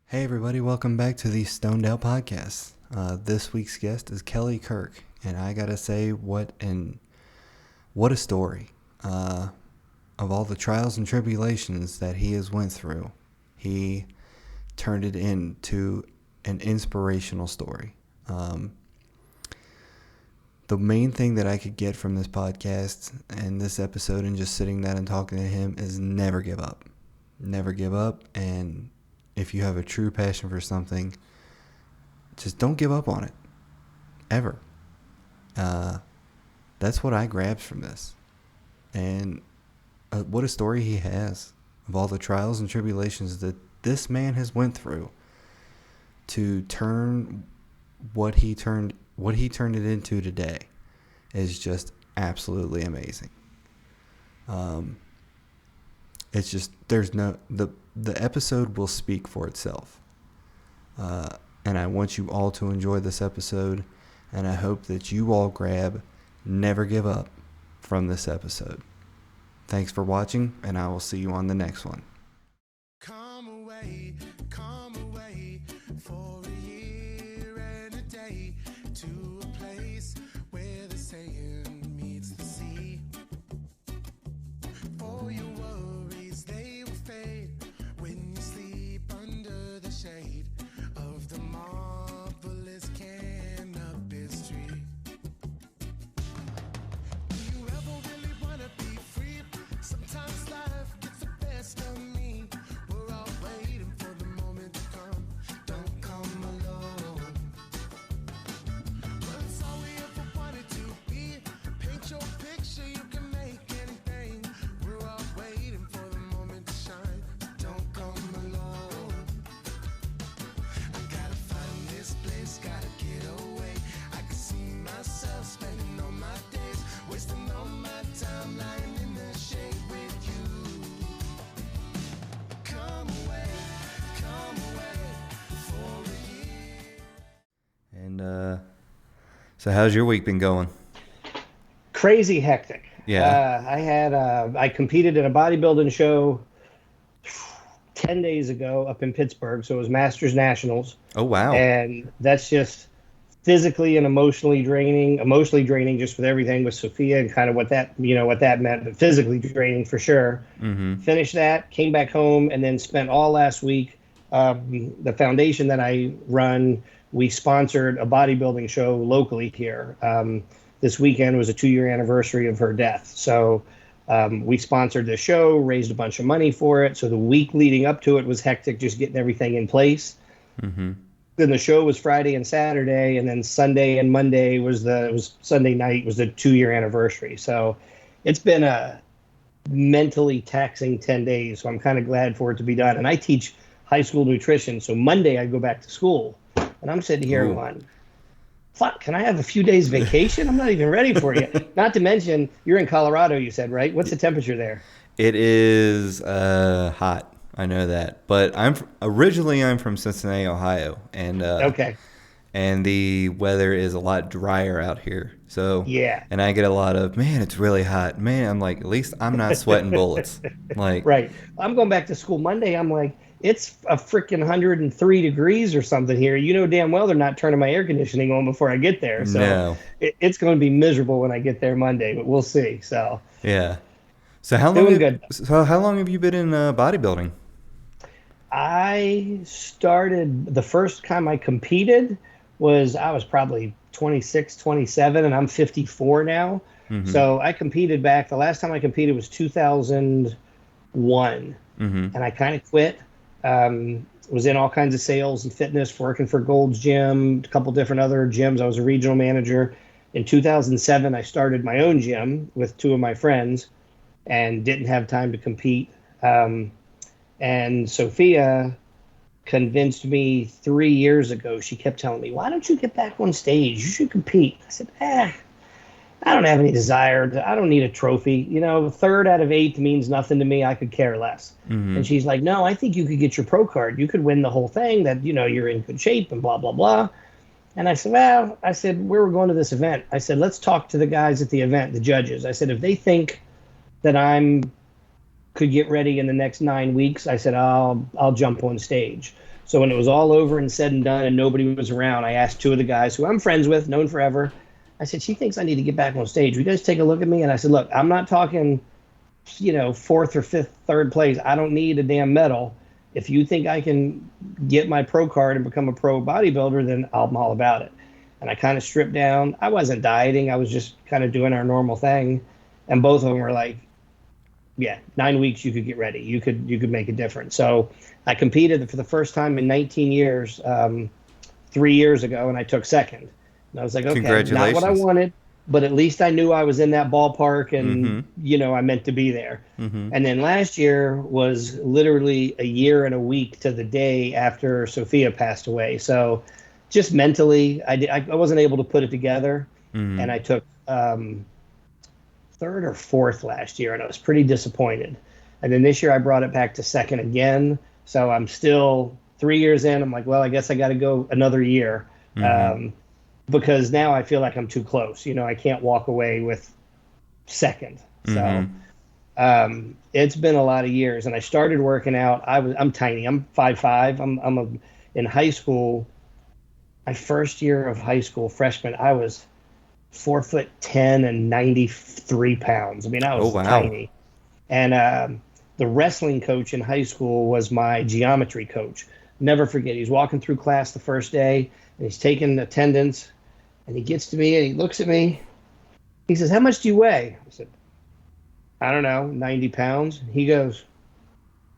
Hey everybody, welcome back to the Stoned Out Podcast. This week's guest is Kirk, and I gotta say, what a story. Of all the trials and tribulations that he has went through, he turned it into an inspirational story. The main thing that I could get from this podcast and this episode and just sitting down and talking to him is never give up. Never give up, and if you have a true passion for something, just don't give up on it. Ever. That's what I grabbed from this. And what a story he has of all the trials and tribulations that this man has went through to turn what he turned it into today is just absolutely amazing. It's just, the episode will speak for itself. And I want you all to enjoy this episode, and I hope that you all grab Never Give Up from this episode. Thanks for watching, and I will see you on the next one. Come away for a year and a day to a place where the sand meets the sea. For your worries, they will fade when you sleep under the shade of the marvelous cannabis tree. Do you ever really want to be free? Sometimes life gets the best of me. We're all waiting for the moment to come. Don't come alone. Well, it's all we ever wanted to be. Paint your picture, you can make anything. We're all waiting for the moment to shine. Don't come alone. I gotta find this place, gotta get away. I can see myself spending all my days, wasting all my time lying in the shade with you. Come away for a year. And so how's your week been going? Crazy hectic. Yeah. I competed in a bodybuilding show 10 days ago up in Pittsburgh. So it was Masters Nationals. Oh, wow. And that's just physically and emotionally draining just with everything with Sophia and kind of what that meant, but physically draining for sure. Mm-hmm. Finished that, came back home, and then spent all last week. The foundation that I run, we sponsored a bodybuilding show locally here. This weekend was a 2-year anniversary of her death. So we sponsored the show, raised a bunch of money for it. So the week leading up to it was hectic, just getting everything in place. Mm-hmm. Then the show was Friday and Saturday, and then Sunday and Monday was Sunday night was the 2-year anniversary. So it's been a mentally taxing 10 days. So I'm kind of glad for it to be done. And I teach high school nutrition. So Monday I go back to school, and I'm sitting here going, fuck, can I have a few days vacation? I'm not even ready for you. Not to mention, you're in Colorado, you said, right? What's the temperature there? It is hot. I know that, but I'm from Cincinnati, Ohio, and Okay. and the weather is a lot drier out here. So Yeah. and I get a lot of, man, it's really hot. Man, I'm like, at least I'm not sweating bullets. Like, Right. I'm going back to school Monday. I'm like, it's a freaking 103 degrees or something here. You know damn well they're not turning my air conditioning on before I get there. So no. it's going to be miserable when I get there Monday, but we'll see. So Yeah. So how long? Doing good. So how long have you been in bodybuilding? I started, the first time I competed I was probably 26, 27, and I'm 54 now. Mm-hmm. So I competed back, the last time I competed was 2001. Mm-hmm. And I kind of quit. Was in all kinds of sales and fitness, working for Gold's Gym, a couple different other gyms. I was a regional manager. In 2007, I started my own gym with 2 of my friends and didn't have time to compete. And Sophia convinced me 3 years ago. She kept telling me, why don't you get back on stage? You should compete. I said, I don't have any desire. I don't need a trophy. 3rd out of 8th means nothing to me. I could care less. Mm-hmm. And she's like, no, I think you could get your pro card. You could win the whole thing, that, you're in good shape and blah, blah, blah. And I said, we were going to this event. I said, let's talk to the guys at the event, the judges. I said, if they think that could get ready in the next 9 weeks, I said, I'll jump on stage. So when it was all over and said and done and nobody was around, I asked two of the guys who I'm friends with, known forever. I said, she thinks I need to get back on stage. Will you guys take a look at me? And I said, look, I'm not talking, fourth or fifth, third place. I don't need a damn medal. If you think I can get my pro card and become a pro bodybuilder, then I'm all about it. And I kind of stripped down. I wasn't dieting. I was just kind of doing our normal thing. And both of them were like, yeah, 9 weeks, you could get ready. You could make a difference. So I competed for the first time in 19 years, 3 years ago, and I took second. And I was like, okay, not what I wanted, but at least I knew I was in that ballpark and, I meant to be there. And then last year was literally a year and a week to the day after Sophia passed away. So just mentally, I wasn't able to put it together. And I took third or fourth last year, and I was pretty disappointed. And then this year I brought it back to second again. So I'm still 3 years in. I'm like, well, I guess I got to go another year. Because now I feel like I'm too close. I can't walk away with second. So it's been a lot of years, and I started working out. I'm tiny. I'm 5'5". In high school, my first year of high school, freshman, I was 4'10" and 93 pounds. I mean, I was tiny. And the wrestling coach in high school was my geometry coach. Never forget. He's walking through class the first day, and he's taking attendance. And he gets to me and he looks at me. He says, how much do you weigh? I said, I don't know, 90 pounds. He goes,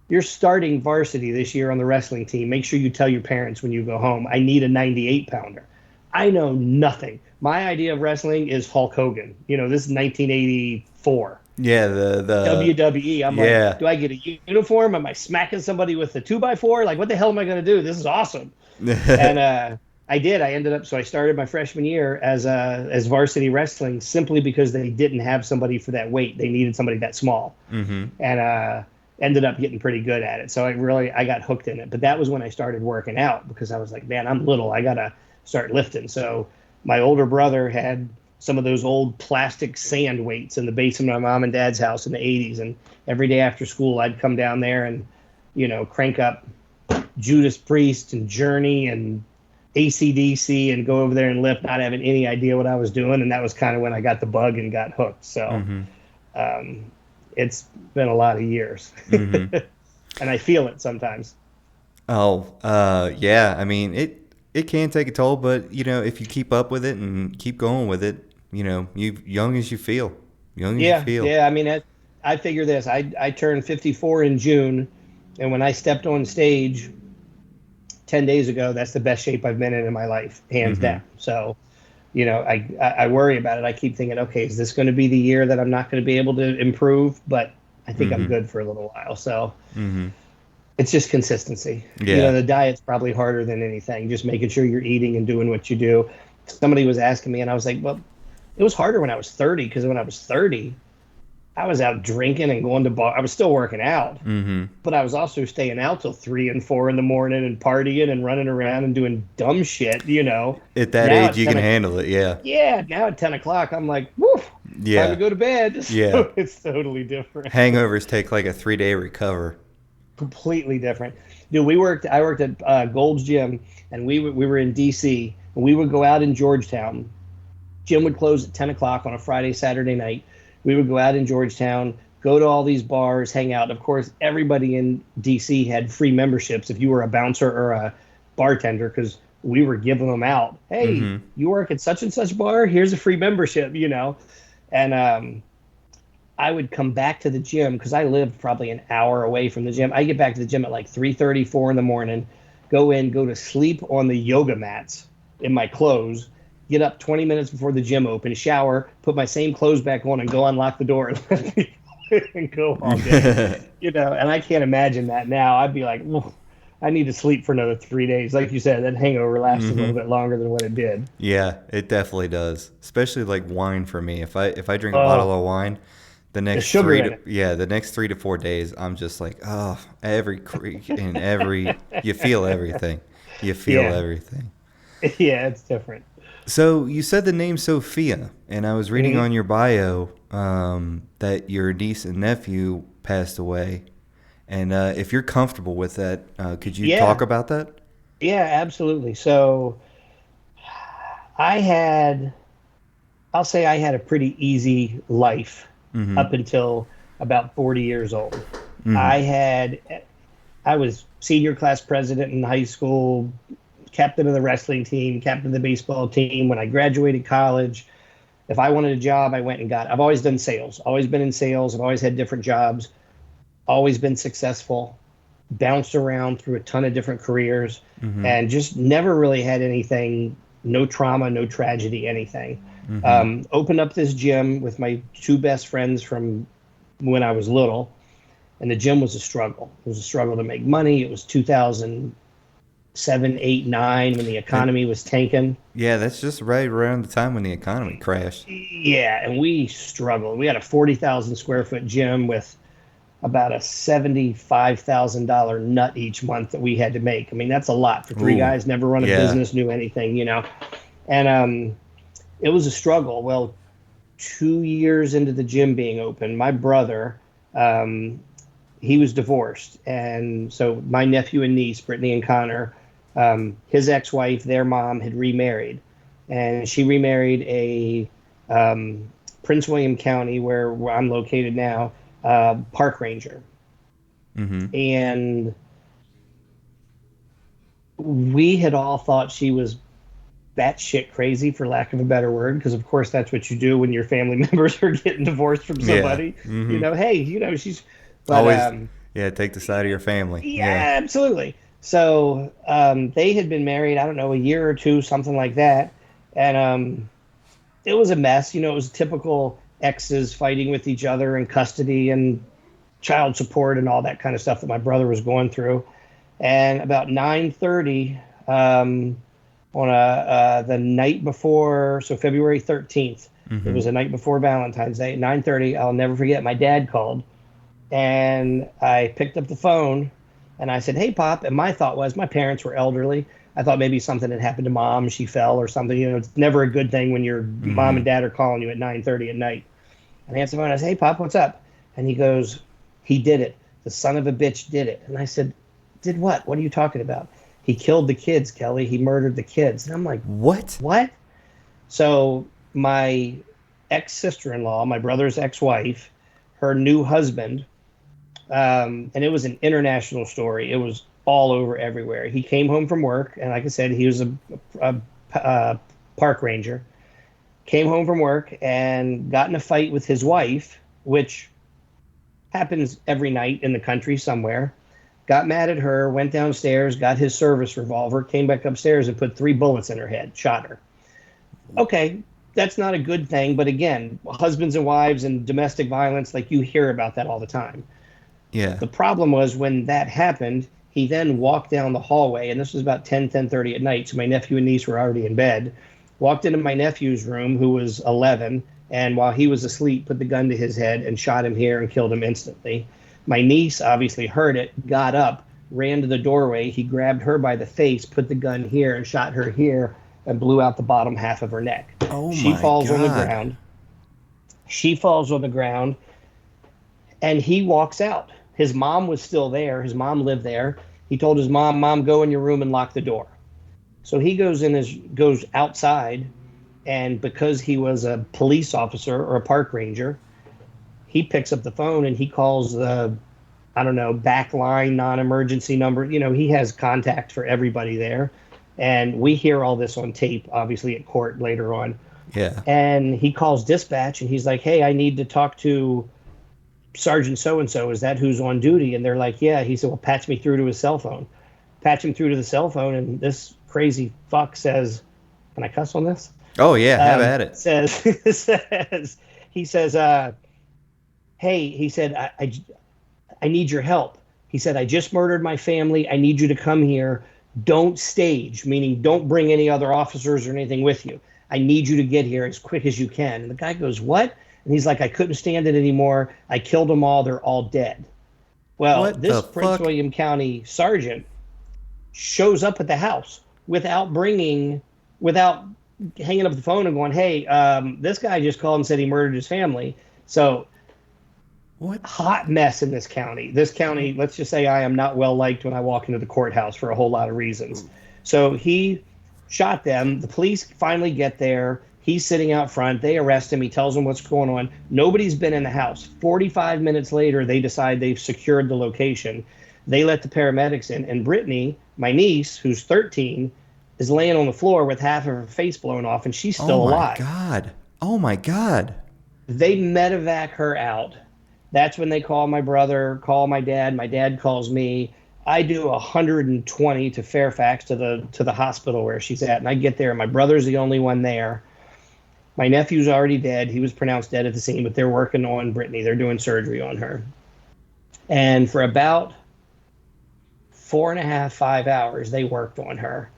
you're starting varsity this year on the wrestling team. Make sure you tell your parents when you go home. I need a 98-pounder. I know nothing. My idea of wrestling is Hulk Hogan. This is 1984. Yeah, the WWE. I'm like, do I get a uniform? Am I smacking somebody with a 2x4? Like, what the hell am I going to do? This is awesome. And I did. I ended up, so I started my freshman year as varsity wrestling simply because they didn't have somebody for that weight. They needed somebody that small. And ended up getting pretty good at it. So I got hooked in it. But that was when I started working out because I was like, man, I'm little. I got to start lifting. So my older brother had some of those old plastic sand weights in the basement of my mom and dad's house in the 80s. And every day after school, I'd come down there and, crank up Judas Priest and Journey and AC/DC and go over there and lift, not having any idea what I was doing. And that was kind of when I got the bug and got hooked. So it's been a lot of years. And I feel it sometimes. Yeah. I mean, it can take a toll, but, if you keep up with it and keep going with it, you young as you feel. Yeah. I mean, I figure this. I turned 54 in June. And when I stepped on stage 10 days ago, that's the best shape I've been in my life, hands down. So, I worry about it. I keep thinking, okay, is this going to be the year that I'm not going to be able to improve? But I think I'm good for a little while. So it's just consistency. Yeah. The diet's probably harder than anything, just making sure you're eating and doing what you do. Somebody was asking me, and I was like, well, it was harder when I was 30, because when I was 30, I was out drinking and going to bar. I was still working out, but I was also staying out till 3 and 4 in the morning and partying and running around and doing dumb shit, At that age, you can handle it, yeah. Yeah, now at 10 o'clock, I'm like, woo, time to go to bed. So it's totally different. Hangovers take like a 3-day recover. Completely different. Dude, I worked at Gold's Gym, and we were in D.C., and we would go out in Georgetown. Gym would close at 10 o'clock on a Friday, Saturday night. We would go out in Georgetown, go to all these bars, hang out. Of course, everybody in D.C. had free memberships if you were a bouncer or a bartender, because we were giving them out. Hey, you work at such and such bar? Here's a free membership, And I would come back to the gym because I lived probably an hour away from the gym. I get back to the gym at like 3:30, 4 in the morning, go to sleep on the yoga mats in my clothes, get up 20 minutes before the gym open, shower, put my same clothes back on, and go unlock the door and go all day. And I can't imagine that now. I'd be like, I need to sleep for another 3 days. Like you said, that hangover lasts a little bit longer than what it did. Yeah, it definitely does. Especially like wine for me. If I drink a bottle of wine, the next 3 to 4 days, I'm just like, every creak and you feel everything. You feel everything. Yeah, it's different. So you said the name Sophia, and I was reading on your bio that your niece and nephew passed away. And if you're comfortable with that, could you talk about that? Yeah, absolutely. So I had, I'll say I had a pretty easy life up until about 40 years old. I had, I was senior class president in high school, captain of the wrestling team, captain of the baseball team. When I graduated college, if I wanted a job, I went and got it. I've always done sales, always been in sales. I've always had different jobs, always been successful, bounced around through a ton of different careers, and just never really had anything, no trauma, no tragedy, anything. Opened up this gym with my two best friends from when I was little, and the gym was a struggle. It was a struggle to make money. It was 2007, 8, 9 when the And economy was tanking. yeah, that's just right around the time when the economy crashed. Yeah, and we struggled. We had a 40,000 square foot gym with about a $75,000 nut each month that we had to make. I mean, that's a lot for three Ooh, guys, never run a yeah. business, knew anything. And it was a struggle. Well, 2 years into the gym being open, my brother, um, he was divorced. And so my nephew and niece, Brittany and Connor, his ex wife, their mom had remarried. And she remarried a Prince William County, where I'm located now, park ranger. And we had all thought she was batshit crazy, for lack of a better word, because of course that's what you do when your family members are getting divorced from Yeah. somebody. Hey, she's, but Always, yeah, take the side of your family. Yeah. yeah, absolutely. So they had been married, I don't know, a year or two, something like that, and it was a mess. It was typical exes fighting with each other in custody and child support and all that kind of stuff that my brother was going through. And about 9:30 on the night before, so February 13th, it was the night before Valentine's Day. At 9:30, I'll never forget. My dad called, and I picked up the phone, and I said, "Hey, Pop." And my thought was, my parents were elderly. I thought maybe something had happened to mom. She fell or something. It's never a good thing when your mom and dad are calling you at 9:30 at night. And I answered the phone. I said, "Hey, Pop, what's up?" And he goes, "He did it. The son of a bitch did it." And I said, "Did what? What are you talking about?" "He killed the kids, Kelly. He murdered the kids." And I'm like, What? "What?" So my ex sister in law, my brother's ex wife, her new husband, and it was an international story. It was all over everywhere. He came home from work, and like I said, he was a park ranger. Came home from work and got in a fight with his wife, which happens every night in the country somewhere. Got mad at her, went downstairs, got his service revolver, came back upstairs and put 3 bullets in her head, shot her. Okay, that's not a good thing, but again, husbands and wives and domestic violence, like, you hear about that all the time. Yeah. The problem was when that happened, he then walked down the hallway, and this was about 10:30 at night, so my nephew and niece were already in bed. Walked into my nephew's room, who was 11, and while he was asleep, put the gun to his head and shot him here and killed him instantly. My niece obviously heard it, got up, ran to the doorway. He grabbed her by the face, put the gun here, and shot her here and blew out the bottom half of her neck. Oh She my falls on the God. ground. She falls on the ground, and he walks out. His mom was still there. His mom lived there. He told his mom, "Mom, go in your room and lock the door." So he goes outside, and because he was a police officer or a park ranger, he picks up the phone and he calls the, I don't know, backline non-emergency number. He has contact for everybody there, and we hear all this on tape, obviously at court later on. Yeah. And he calls dispatch and he's like, "Hey, I need to talk to Sergeant so and so. Is that who's on duty?" And they're like, "Yeah." He said, "Well, patch me through to his cell phone." Patch him through to the cell phone, and this crazy fuck says, "Can I cuss on this?" Oh yeah, have at it. Says says he says, "Hey," he said, I need your help." He said, "I just murdered my family. I need you to come here. Don't stage," meaning don't bring any other officers or anything with you. "I need you to get here as quick as you can." And the guy goes, "What?" And he's like, "I couldn't stand it anymore. I killed them all. They're all dead." Well, What this the Prince fuck? William County sergeant shows up at the house without hanging up the phone and going, "Hey, this guy just called and said he murdered his family." So What? Hot mess in this county. This county, let's just say I am not well liked when I walk into the courthouse for a whole lot of reasons. So he shot them. The police finally get there. He's sitting out front. They arrest him. He tells them what's going on. Nobody's been in the house. 45 minutes later, they decide they've secured the location. They let the paramedics in. And Brittany, my niece, who's 13, is laying on the floor with half of her face blown off, and she's Oh still my alive. God. Oh my God. They medevac her out. That's when they call my brother, call my dad. My dad calls me. I do 120 to Fairfax to the hospital where she's at, and I get there. And my brother's the only one there. My nephew's already dead. He was pronounced dead at the scene, but they're working on Brittany. They're doing surgery on her. And for about 4.5, 5 hours, they worked on her.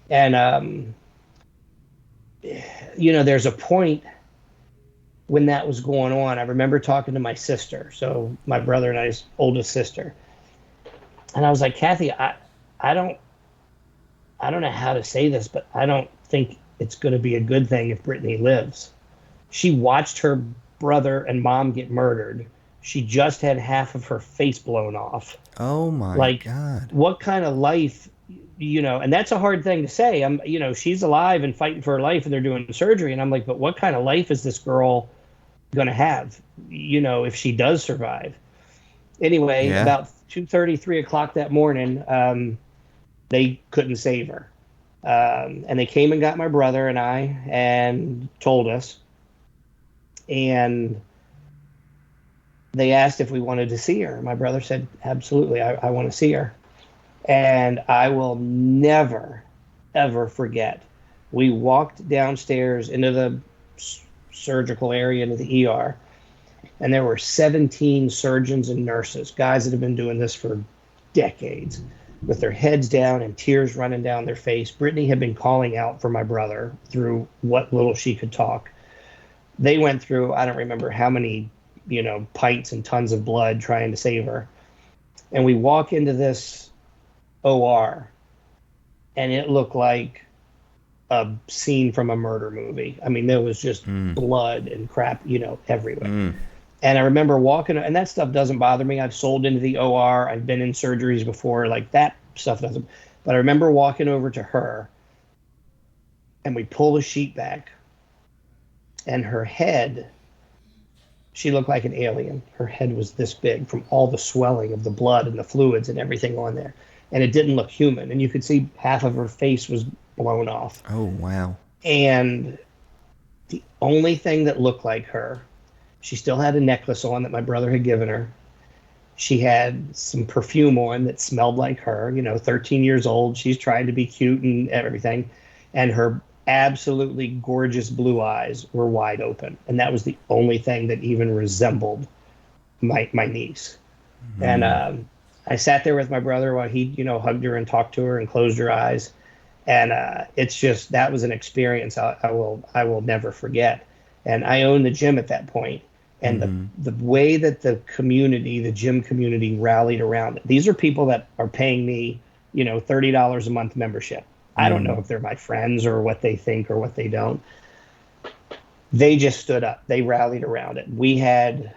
And there's a point when that was going on. I remember talking to my sister, so my brother and I's oldest sister, and I was like, Kathy, I don't know how to say this, but I don't think it's going to be a good thing if Brittany lives. She watched her brother and mom get murdered. She just had half of her face blown off. Oh my Like, God. what kind of life, and that's a hard thing to say. She's alive and fighting for her life, and they're doing surgery, and I'm like, but what kind of life is this girl going to have, if she does survive? Anyway, Yeah. about 2:30, 3 o'clock that morning, they couldn't save her. And they came and got my brother and I and told us. And they asked if we wanted to see her. My brother said, absolutely, I want to see her. And I will never, ever forget. We walked downstairs into the surgical area, into the ER, and there were 17 surgeons and nurses, guys that have been doing this for decades, with their heads down and tears running down their face. Brittany had been calling out for my brother through what little she could talk. They went through, I don't remember how many, pints and tons of blood trying to save her. And we walk into this OR, and it looked like a scene from a murder movie. I mean, there was just blood and crap, everywhere. And I remember walking, and that stuff doesn't bother me. I've sold into the OR. I've been in surgeries before. Like, that stuff doesn't. But I remember walking over to her, and we pull the sheet back, and her head, she looked like an alien. Her head was this big from all the swelling of the blood and the fluids and everything on there. And it didn't look human. And you could see half of her face was blown off. Oh, wow. And the only thing that looked like her, she still had a necklace on that my brother had given her. She had some perfume on that smelled like her, 13 years old. She's trying to be cute and everything. And her absolutely gorgeous blue eyes were wide open. And that was the only thing that even resembled my niece. And I sat there with my brother while he, hugged her and talked to her and closed her eyes. And it's just, that was an experience I will never forget. And I owned the gym at that point. And the way that the gym community rallied around it. These are people that are paying me, $30 a month membership. I don't know if they're my friends or what they think or what they don't. They just stood up. They rallied around it. We had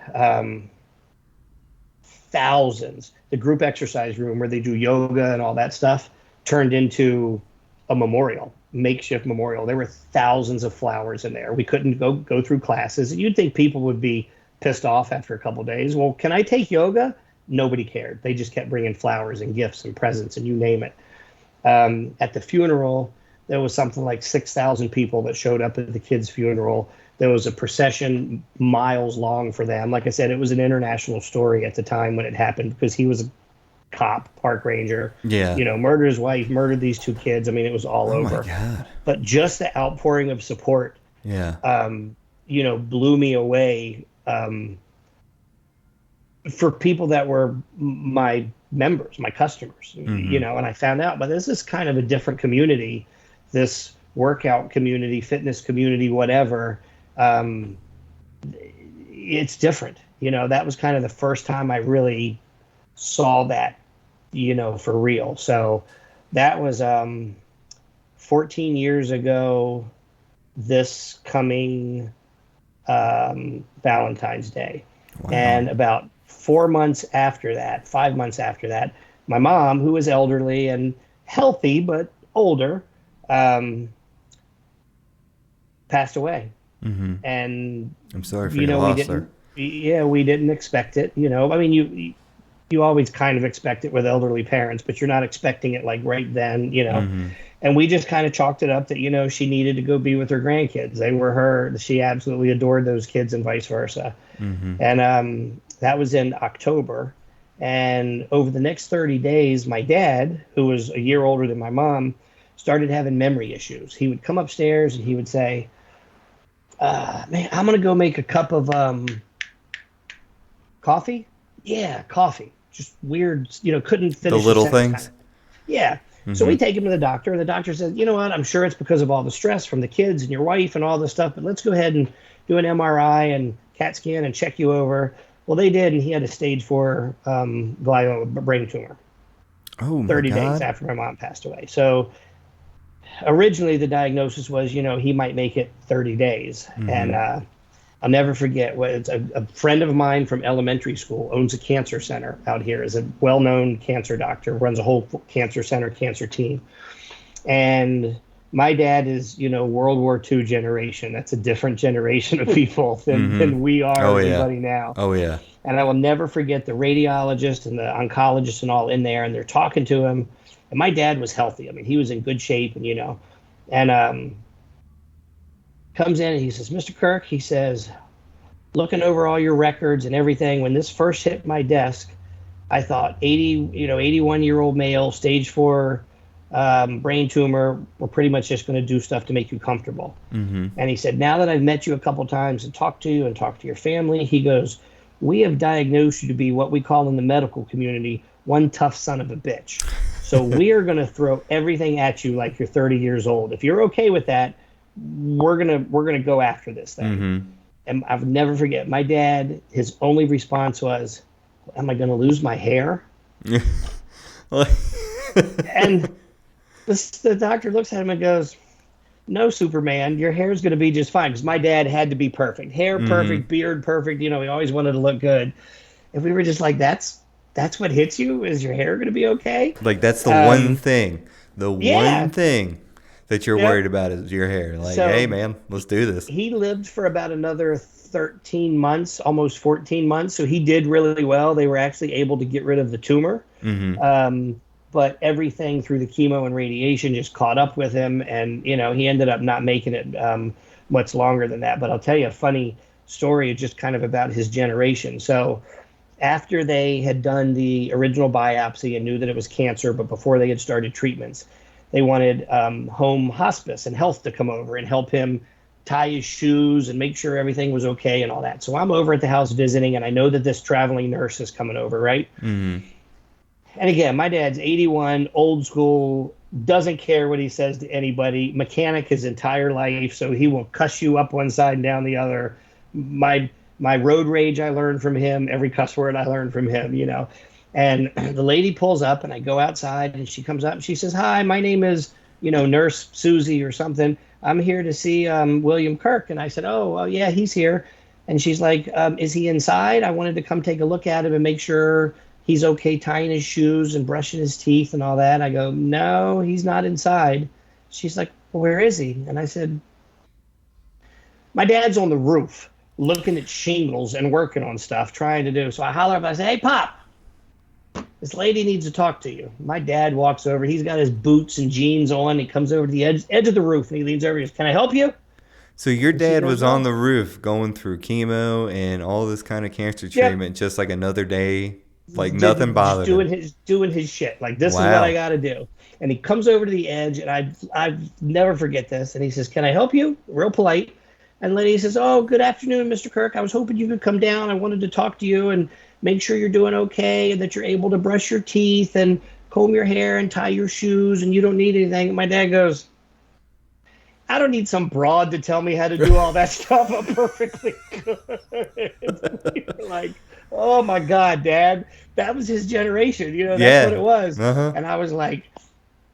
thousands. The group exercise room where they do yoga and all that stuff turned into a memorial, makeshift memorial. There were thousands of flowers in there. We couldn't go through classes. You'd think people would be pissed off after a couple of days. Well, can I take yoga? Nobody cared. They just kept bringing flowers and gifts and presents and you name it. At the funeral, there was something like 6,000 people that showed up at the kid's funeral. There was a procession miles long for them. Like I said, it was an international story at the time when it happened because he was a cop, park ranger. Yeah. Murdered his wife, murdered these two kids. I mean, it was all over. Oh my God. But just the outpouring of support, Yeah. blew me away. For people that were my members, my customers, and I found out, but this is kind of a different community, this workout community, fitness community, whatever. It's different. That was kind of the first time I really saw that, for real. So that was 14 years ago, this coming Valentine's Day. Wow. And about 5 months after that, my mom, who was elderly and healthy but older, passed away. Mm-hmm. And I'm sorry for you your know, we loss, sir. didn't. Yeah, we didn't expect it. I mean, you always kind of expect it with elderly parents, but you're not expecting it like right then. Mm-hmm. And we just kind of chalked it up that she needed to go be with her grandkids. They were her. She absolutely adored those kids, and vice versa. Mm-hmm. And that was in October. And over the next 30 days, my dad, who was a year older than my mom, started having memory issues. He would come upstairs and he would say, man, I'm going to go make a cup of coffee. Yeah, coffee. Just weird, couldn't The finish a little sentence. things. Yeah. So we take him to the doctor, and the doctor says, you know what? I'm sure it's because of all the stress from the kids and your wife and all this stuff, but let's go ahead and do an MRI and CAT scan and check you over. Well, they did, and he had a stage 4 glioma brain tumor Oh my 30 days God. after my mom passed away. So originally the diagnosis was, he might make it 30 days. And I'll never forget a friend of mine from elementary school owns a cancer center out here, is a well-known cancer doctor, runs a whole cancer center, cancer team. And my dad is, World War II generation. That's a different generation of people than we are, Oh, yeah. everybody now. Oh yeah. And I will never forget the radiologist and the oncologist and all in there, and they're talking to him. And my dad was healthy. I mean, he was in good shape, and comes in and he says, Mr. Kirk, he says, looking over all your records and everything, when this first hit my desk, I thought 81-year-old male, stage 4 brain tumor, we're pretty much just going to do stuff to make you comfortable. Mm-hmm. And he said, now that I've met you a couple times and talked to you and talked to your family, he goes, we have diagnosed you to be what we call in the medical community, one tough son of a bitch. So we are going to throw everything at you like you're 30 years old. If you're okay with that, we're gonna go after this thing. Mm-hmm. And I'll never forget, my dad, his only response was, am I going to lose my hair? And the doctor looks at him and goes, no, Superman, your hair's going to be just fine. Because my dad had to be perfect. Hair perfect, beard perfect. He always wanted to look good. And we were just like, that's what hits you? Is your hair going to be okay? Like, that's the one thing. Yeah. One thing that you're worried about is your hair. Like, So, hey, man, let's do this. He lived for about another 13 months, almost 14 months. So he did really well. They were actually able to get rid of the tumor. Mm-hmm. But everything through the chemo and radiation just caught up with him. And, he ended up not making it much longer than that. But I'll tell you a funny story just kind of about his generation. So after they had done the original biopsy and knew that it was cancer, but before they had started treatments, they wanted home hospice and health to come over and help him tie his shoes and make sure everything was okay and all that. So I'm over at the house visiting, and I know that this traveling nurse is coming over, right? Mm-hmm. And again, my dad's 81, old school, doesn't care what he says to anybody, mechanic his entire life, so he will cuss you up one side and down the other. My road rage I learned from him, every cuss word I learned from him, And the lady pulls up, and I go outside, and she comes up and she says, hi, my name is, Nurse Susie or something. I'm here to see William Kirk. And I said, oh, well, yeah, he's here. And she's like, is he inside? I wanted to come take a look at him and make sure he's okay tying his shoes and brushing his teeth and all that. I go, no, he's not inside. She's like, well, where is he? And I said, my dad's on the roof looking at shingles and working on stuff, trying to do. So I holler up, I say, hey, Pop, this lady needs to talk to you. My dad walks over. He's got his boots and jeans on. He comes over to the edge of the roof, and he leans over and goes, can I help you? So your dad goes, was on the roof going through chemo and all this kind of cancer treatment, just like another day, like nothing bothered him. Doing his shit. Like, this is Wow. what I got to do. And he comes over to the edge, and I've never forget this. And he says, can I help you? Real polite. And the lady says, oh, good afternoon, Mr. Kirk. I was hoping you could come down. I wanted to talk to you and make sure you're doing okay and that you're able to brush your teeth and comb your hair and tie your shoes and you don't need anything. And my dad goes, I don't need some broad to tell me how to do all that stuff. I'm perfectly good. We were like, oh my God, Dad. That was his generation. That's what it was. Uh-huh. And I was like,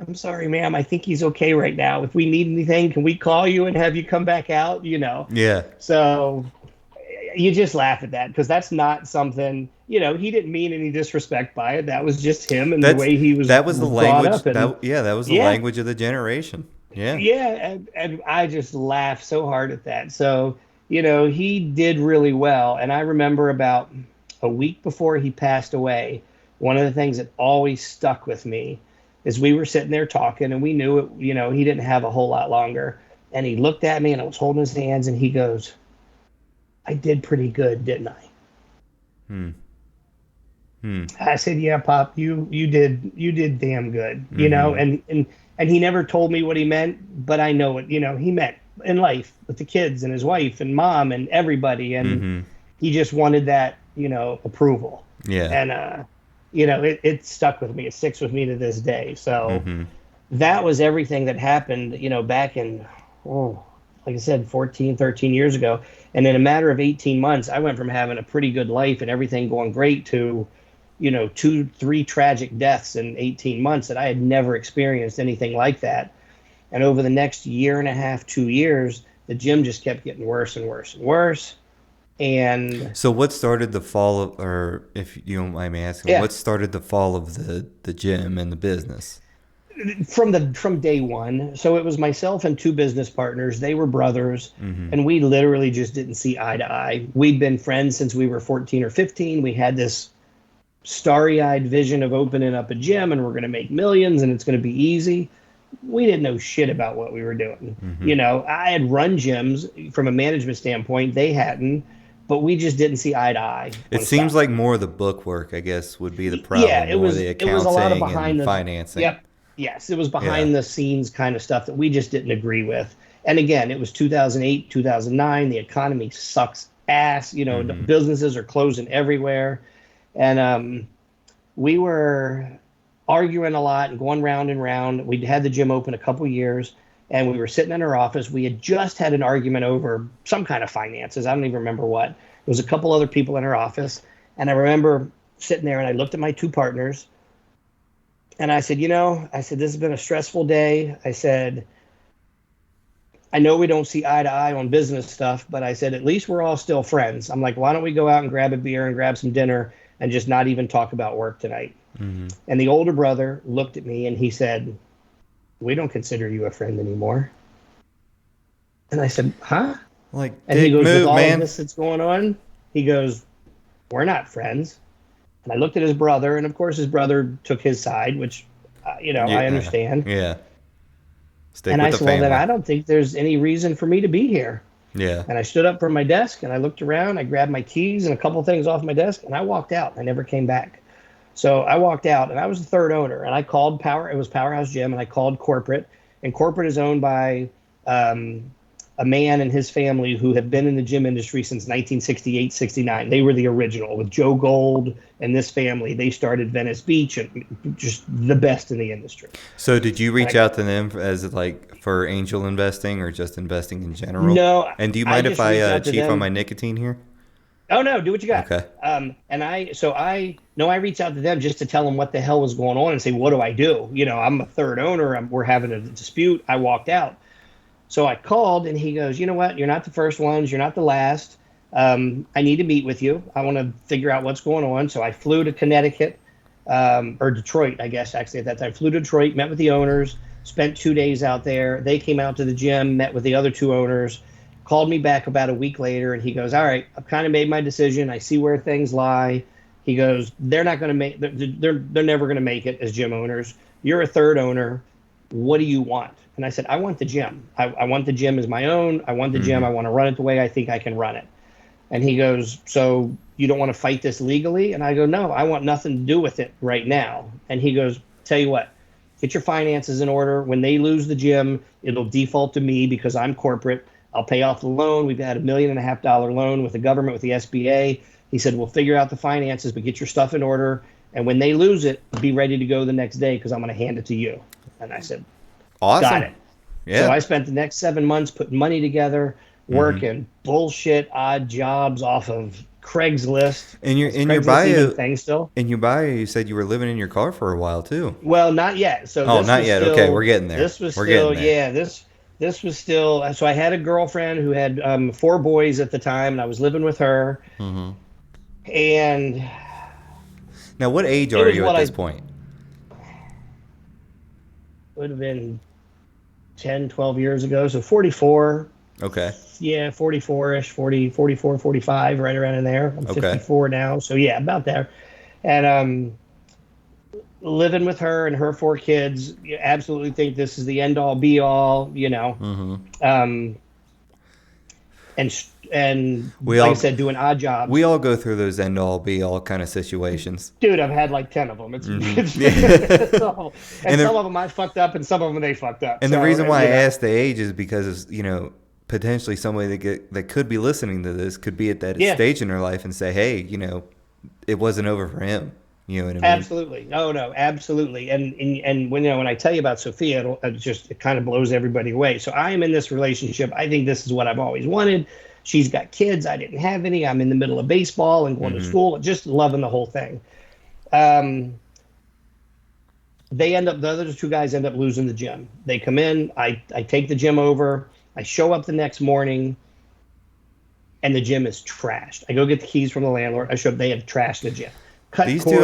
I'm sorry, ma'am. I think he's okay right now. If we need anything, can we call you and have you come back out? Yeah. So you just laugh at that because that's not something, he didn't mean any disrespect by it. That was just him and the That's way he was that was the brought language up. And that was the yeah, language of the generation. Yeah. yeah. And I just laughed so hard at that. So, he did really well. And I remember about a week before he passed away, one of the things that always stuck with me is we were sitting there talking and we knew it, he didn't have a whole lot longer. And he looked at me and I was holding his hands and he goes, I did pretty good, didn't I? Hmm. Hmm. I said, "Yeah, Pop, you did damn good, Mm-hmm. and he never told me what he meant, but I know what he meant in life with the kids and his wife and mom and everybody, and Mm-hmm. he just wanted that approval, Yeah. and it stuck with me. It sticks with me to this day. So Mm-hmm. that was everything that happened, back in, oh, like I said, 14, 13 years ago. And in a matter of 18 months, I went from having a pretty good life and everything going great to, two, three tragic deaths in 18 months that I had never experienced anything like that. And over the next year and a half, 2 years, the gym just kept getting worse and worse and worse. And So what started the fall of, or if you don't mind me asking, yeah, what started the fall of the gym and the business? from day one. So it was myself and two business partners. They were brothers, Mm-hmm. and we literally just didn't see eye to eye. We'd been friends since we were 14 or 15. We had this starry-eyed vision of opening up a gym and we're going to make millions and it's going to be easy. We didn't know shit about what we were doing. Mm-hmm. I had run gyms from a management standpoint. They hadn't, but we just didn't see eye to eye It on seems stuff. like more of the book work, I guess, would be the Yeah, problem, it or was the it was a lot of accounting behind and the financing. yep. Yes, it was Yeah. behind the scenes kind of stuff that we just didn't agree with. And again, it was 2008, 2009. The economy sucks ass. The Mm-hmm. businesses are closing everywhere. And we were arguing a lot and going round and round. We'd had the gym open a couple years and we were sitting in our office. We had just had an argument over some kind of finances. I don't even remember what. There was a couple other people in our office. And I remember sitting there and I looked at my two partners and I said, this has been a stressful day. I said, I know we don't see eye to eye on business stuff, but I said, at least we're all still friends. I'm like, why don't we go out and grab a beer and grab some dinner and just not even talk about work tonight? Mm-hmm. And the older brother looked at me and he said, we don't consider you a friend anymore. And I said, huh? Like, And he dick goes, with move, all of man. this that's going on, he goes, we're not friends. And I looked at his brother, and of course his brother took his side, which, I Yeah. understand. Yeah. Stick And with I the said, well, then family. I don't think there's any reason for me to be here. Yeah. And I stood up from my desk and I looked around. I grabbed my keys and a couple things off my desk and I walked out. I never came back. So I walked out and I was the third owner. And I called Power. It was Powerhouse Gym, and I called corporate. And corporate is owned by a man and his family who have been in the gym industry since 1968, 69. They were the original with Joe Gold and this family. They started Venice Beach and just the best in the industry. So did you And reach out to them as like for angel investing or just investing in general? no, And do you I mind if just reached I out to chief on them. my nicotine here? Oh no, do what you got. Okay. And I reached out to them just to tell them what the hell was going on and say, what do I do? I'm a third owner. We're having a dispute. I walked out. So I called and he goes, you know what? You're not the first ones. You're not the last. I need to meet with you. I want to figure out what's going on. So I flew to Connecticut, or Detroit, I guess, actually, at that time. Flew to Detroit, met with the owners, spent 2 days out there. They came out to the gym, met with the other two owners, called me back about a week later, and he goes, all right, I've kind of made my decision. I see where things lie. He goes, they're not going to make, they're never going to make it as gym owners. You're a third owner. What do you want? And I said, I want the gym. I want the gym as my own. I want the gym. Mm-hmm. I want to run it the way I think I can run it. And he goes, so you don't want to fight this legally? And I go, no, I want nothing to do with it right now. And he goes, tell you what, get your finances in order. When they lose the gym, it'll default to me because I'm corporate. I'll pay off the loan. We've had $1.5 million loan with the government, with the SBA. He said, we'll figure out the finances, but get your stuff in order. And when they lose it, be ready to go the next day because I'm going to hand it to you. And I said, Awesome. got it. Yeah. So I spent the next 7 months putting money together, working bullshit odd jobs off of Craigslist. In your Is in your Craigslist even bio a thing still? in your bio you said you were living in your car for a while too. Well, not yet. So Oh, this not was yet. still, Okay, we're getting there. This was We're still, getting there. yeah. This was still, so I had a girlfriend who had 4 boys at the time, and I was living with her. And Now, what age it are was you at what this I point? would have been 10, 12 years ago. So 44, Okay. yeah, 44-ish, 40, 44, 45, right around in there. I'm Okay. 54 now. So yeah, about there. And living with her and her 4 kids, you absolutely think this is the end all be all, Um, and We like I all said, doing odd we jobs. all go through those end all be all kind of situations. Dude, I've had like 10 of them. It's Yeah. awful. And and some the of them I fucked up, and some of them they fucked up. and the So, reason why I asked the age is because potentially somebody that could be listening to this could be at that yeah, stage in their life and say, hey, it wasn't over for him. You know what I mean? absolutely. No, no, absolutely. And when when I tell you about Sophia, it kind of blows everybody away. So I am in this relationship. I think this is what I've always wanted. She's got kids. I didn't have any. I'm in the middle of baseball and going to Mm-hmm. school, just loving the whole thing. The other 2 guys end up losing the gym. They come in. I take the gym over. I show up the next morning, and the gym is trashed. I go get the keys from the landlord. I show up. They have trashed the gym. Cut cord,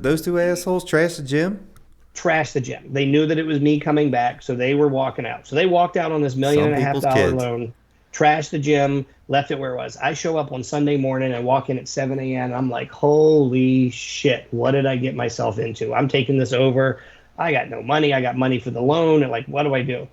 Those two assholes trashed the gym. trashed the gym. They knew that it was me coming back, so they were walking out. So they walked out on this million Some and a half people's dollar kids. loan, trashed the gym, left it where it was. I show up on Sunday morning and walk in at 7 a.m. I'm like, holy shit, what did I get myself into? I'm taking this over. I got no money. I got money for the loan. And like, what do I do?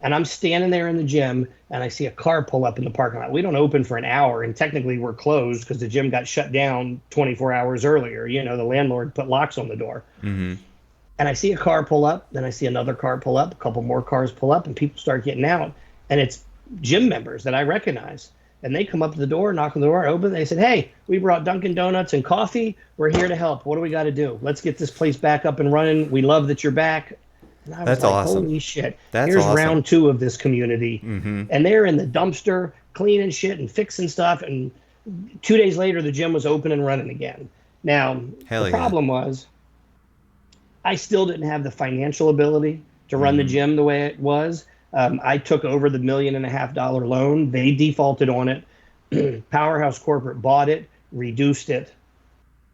And I'm standing there in the gym and I see a car pull up in the parking lot. We don't open for an hour, and technically we're closed because the gym got shut down 24 hours earlier. The landlord put locks on the door. Mm-hmm. And I see a car pull up, then I see another car pull up, a couple more cars pull up, and people start getting out. And it's gym members that I recognize. And they come up to the door, knock on the door, open. They said, "Hey, we brought Dunkin' Donuts and coffee. We're here to help. What do we got to do? Let's get this place back up and running. We love that you're back." And I was That's like, awesome. holy shit. That's Here's awesome. round 2 of this community. Mm-hmm. And they're in the dumpster cleaning shit and fixing stuff. And 2 days later, the gym was open and running again. Now, Hell the yeah. problem was I still didn't have the financial ability to run the gym the way it was. I took over the $1.5 million loan. They defaulted on it. Powerhouse Corporate bought it, reduced it,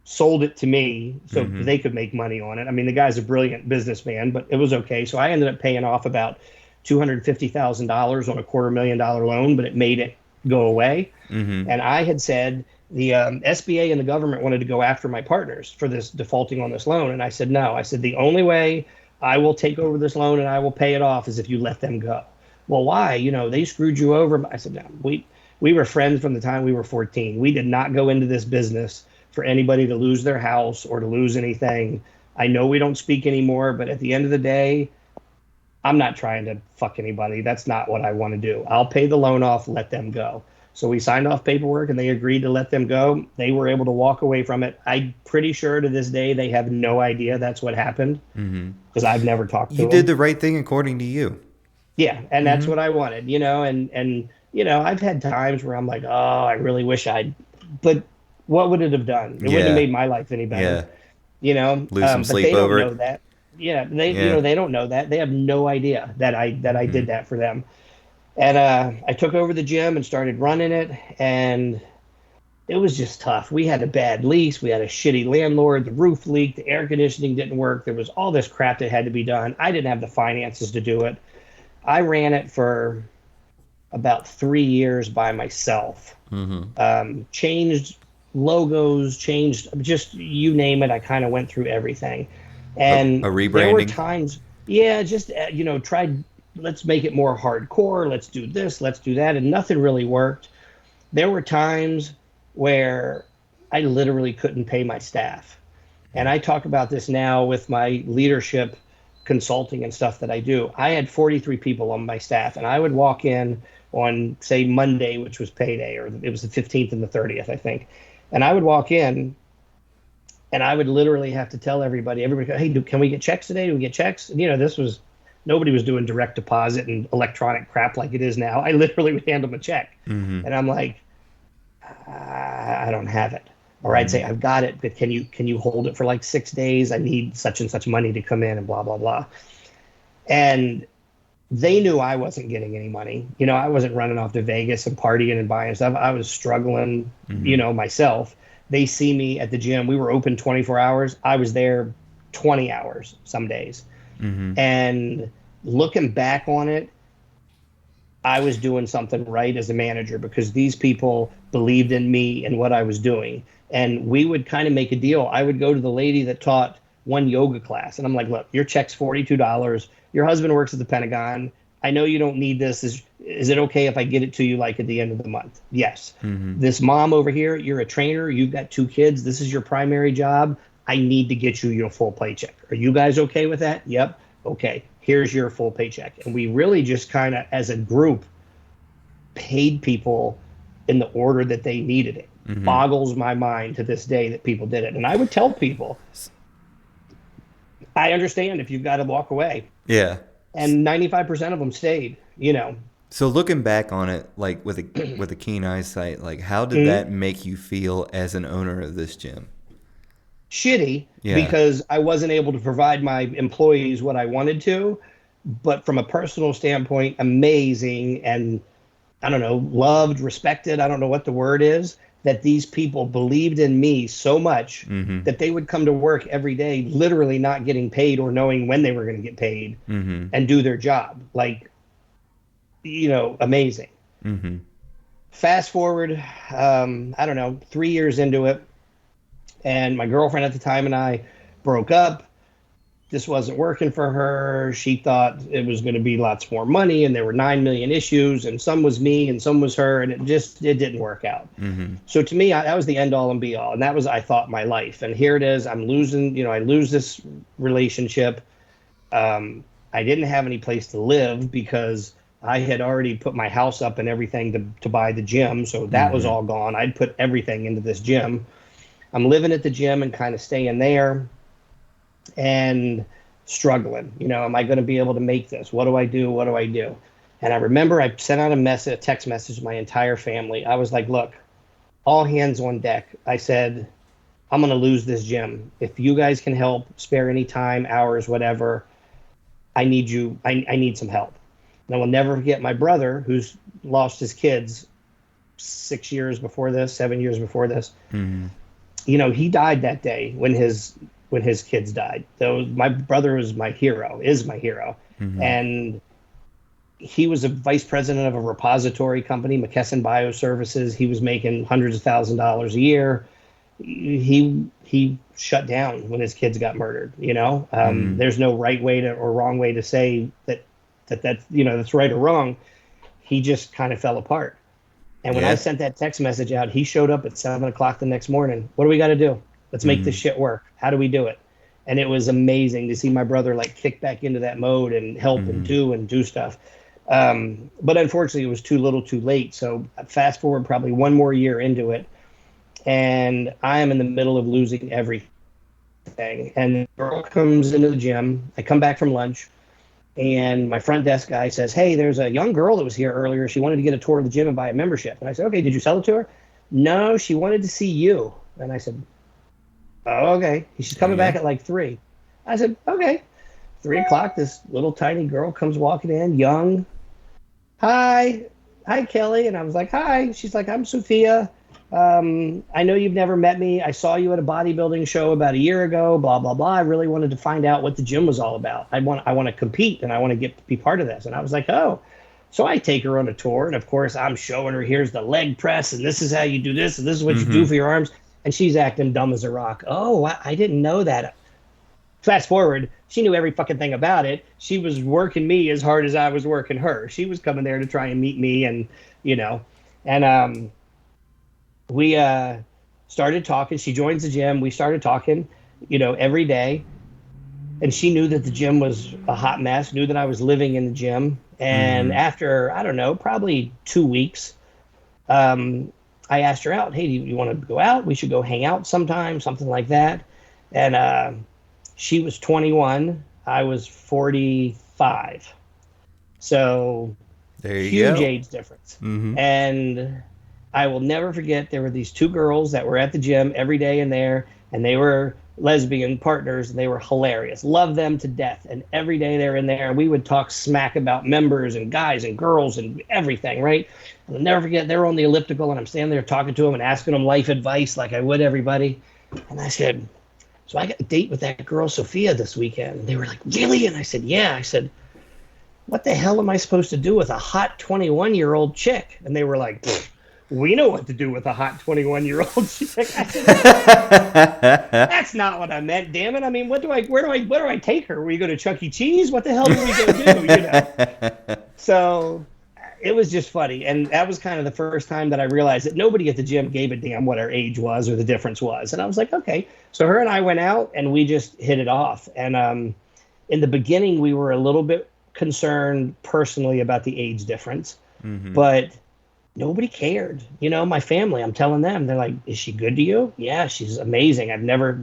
sold it to me so they could make money on it. I mean, the guy's a brilliant businessman, but it was okay. So I ended up paying off about $250,000 on a $250,000 loan, but it made it go away. Mm-hmm. And I had said the SBA and the government wanted to go after my partners for this defaulting on this loan. And I said, no. I said, the only way I will take over this loan and I will pay it off is if you let them go. Well, why? They screwed you over. I said, no, we were friends from the time we were 14. We did not go into this business for anybody to lose their house or to lose anything. I know we don't speak anymore, but at the end of the day, I'm not trying to fuck anybody. That's not what I want to do. I'll pay the loan off, let them go. So we signed off paperwork and they agreed to let them go. They were able to walk away from it. I'm pretty sure to this day they have no idea that's what happened because I've never talked to You them. did the right thing according to you. Yeah, and that's what I wanted, and I've had times where I'm like, oh, I really wish but what would it have done? It wouldn't have made my life any better. Lose some But sleep they don't over know it. that. Yeah, Yeah. they don't know that. They have no idea that I did that for them. And I took over the gym and started running it, and it was just tough. We had a bad lease. We had a shitty landlord. The roof leaked. The air conditioning didn't work. There was all this crap that had to be done. I didn't have the finances to do it. I ran it for about 3 years by myself. Changed logos, changed just you name it. I kind of went through everything. And A there were rebranding. times, yeah, just, tried, let's make it more hardcore. Let's do this, let's do that. And nothing really worked. There were times where I literally couldn't pay my staff. And I talk about this now with my leadership consulting and stuff that I do. I had 43 people on my staff, and I would walk in on, say, Monday, which was payday, or it was the 15th and the 30th, I think. And I would walk in, and I would literally have to tell everybody, hey, can we get checks today? Do we get checks? And, nobody was doing direct deposit and electronic crap like it is now. I literally would hand them a check. And I'm like, I don't have it. Or I'd say, I've got it, but can you hold it for like 6 days? I need such and such money to come in and blah, blah, blah. And They knew I wasn't getting any money. I wasn't running off to Vegas and partying and buying stuff. I was struggling, Mm-hmm. myself. They see me at the gym. We were open 24 hours. I was there 20 hours some days. Mm-hmm. And looking back on it, I was doing something right as a manager because these people believed in me and what I was doing. And we would kind of make a deal. I would go to the lady that taught one yoga class, and I'm like, look, your check's $42. Your husband works at the Pentagon. I know you don't need this. Is it okay if I get it to you like at the end of the month? Yes. Mm-hmm. This mom over here, you're a trainer. You've got 2 kids. This is your primary job. I need to get you your full paycheck. Are you guys okay with that? Yep. Okay. Here's your full paycheck. And we really just kind of, as a group, paid people in the order that they needed it. Mm-hmm. Boggles my mind to this day that people did it. And I would tell people, I understand if you've got to walk away. Yeah. And 95% of them stayed. So looking back on it, like with a keen eyesight, like how did that make you feel as an owner of this gym? Shitty, Yeah. because I wasn't able to provide my employees what I wanted to. But from a personal standpoint, amazing, and I don't know, loved, respected, I don't know what the word is, that these people believed in me so much Mm-hmm. that they would come to work every day, literally not getting paid or knowing when they were going to get paid, Mm-hmm. and do their job. Like, amazing. Mm-hmm. Fast forward, I don't know, 3 years into it, and my girlfriend at the time and I broke up. This wasn't working for her. She thought it was going to be lots more money, and there were 9 million issues, and some was me and some was her, and it didn't work out. Mm-hmm. So to me, that was the end all and be all, and that was, I thought, my life. And here it is. I'm losing. I lose this relationship. I didn't have any place to live because I had already put my house up and everything to buy the gym, so that was all gone. I'd put everything into this gym. I'm living at the gym and kind of staying there and struggling. Am I going to be able to make this? What do I do? What do I do? And I remember I sent out a text message to my entire family. I was like, look, all hands on deck. I said, I'm going to lose this gym. If you guys can help, spare any time, hours, whatever, I need you. I need some help. And I will never forget my brother, who's lost his kids 7 years before this. Mm-hmm. He died that day when his kids died. So my brother is my hero. Mm-hmm. And he was a vice president of a repository company, McKesson Bioservices. He was making hundreds of $1,000s a year. He shut down when his kids got murdered. There's no right way to or wrong way to say that that's right or wrong. He just kind of fell apart. And when I sent that text message out, he showed up at 7:00 the next morning. What do we got to do? Let's make this shit work. How do we do it? And it was amazing to see my brother like kick back into that mode and help and do stuff. But unfortunately, it was too little too late. So fast forward probably one more year into it, and I am in the middle of losing everything. And the girl comes into the gym. I come back from lunch, and my front desk guy says, hey, there's a young girl that was here earlier. She wanted to get a tour of the gym and buy a membership. And I said, okay, did you sell it to her? No, she wanted to see you. And I said, oh, okay. She's coming back at like 3. I said, okay. 3:00, this little tiny girl comes walking in, young. Hi, Kelly. And I was like, hi. She's like, I'm Sophia. I know you've never met me. I saw you at a bodybuilding show about a year ago, blah, blah, blah. I really wanted to find out what the gym was all about. I want to compete, and I want to be part of this. And I was like, oh. So I take her on a tour, and of course I'm showing her, here's the leg press, and this is how you do this, and this is what you do for your arms. And she's acting dumb as a rock. Oh, I didn't know that. Fast forward, she knew every fucking thing about it. She was working me as hard as I was working her. She was coming there to try and meet me, and we started talking. She joins the gym. We started talking, every day. And she knew that the gym was a hot mess, knew that I was living in the gym. And after, I don't know, probably 2 weeks, I asked her out. Hey, do you want to go out? We should go hang out sometime, something like that. And she was 21. I was 45. So there you huge go. age difference. And I will never forget, there were these 2 girls that were at the gym every day in there, and they were lesbian partners, and they were hilarious. Love them to death. And every day they're in there, and we would talk smack about members and guys and girls and everything, right? And I'll never forget, they're on the elliptical, and I'm standing there talking to them and asking them life advice like I would everybody. And I said, so I got a date with that girl, Sophia, this weekend. And they were like, really? And I said, yeah. I said, what the hell am I supposed to do with a hot 21-year-old chick? And they were like, we know what to do with a hot 21-year-old chick. I said, that's not what I meant, damn it. I mean, where do I take her? We go to Chuck E. Cheese? What the hell do we go do? You know? So it was just funny. And that was kind of the first time that I realized that nobody at the gym gave a damn what our age was or the difference was. And I was like, okay. So her and I went out and we just hit it off. And in the beginning, we were a little bit concerned personally about the age difference, but nobody cared. You know, my family, I'm telling them, they're like, is she good to you? Yeah, she's amazing. I've never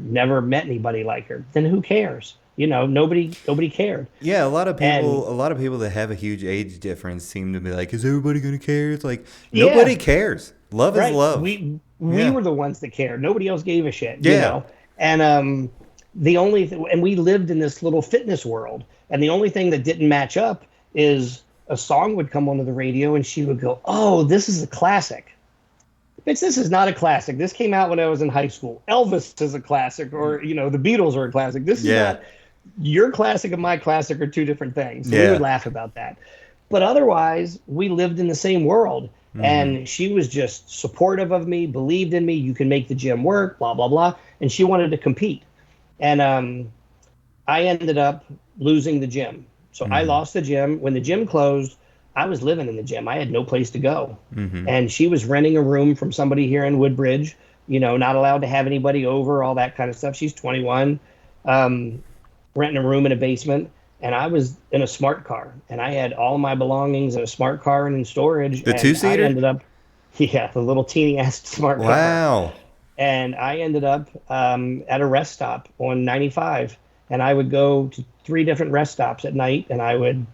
met anybody like her. Then who cares? You know, nobody cared. Yeah, a lot of people that have a huge age difference seem to be like, is everybody going to care? It's like, nobody cares. Love is love. We were the ones that cared. Nobody else gave a shit, you know? And and we lived in this little fitness world. And the only thing that didn't match up is a song would come onto the radio and she would go, oh, this is a classic. Bitch, this is not a classic. This came out when I was in high school. Elvis is a classic, or, you know, the Beatles are a classic. This is not, your classic and my classic are two different things. So we would laugh about that. But otherwise, we lived in the same world. And she was just supportive of me, believed in me. You can make the gym work, blah, blah, blah. And she wanted to compete. And I ended up losing the gym. So I lost the gym. When the gym closed, I was living in the gym. I had no place to go. And she was renting a room from somebody here in Woodbridge, you know, not allowed to have anybody over, all that kind of stuff. She's 21, renting a room in a basement. And I was in a smart car. And I had all my belongings in a smart car and in storage. The two-seater? I ended up, the little teeny-ass smart car. Wow. And I ended up at a rest stop on 95. And I would go to 3 different rest stops at night, and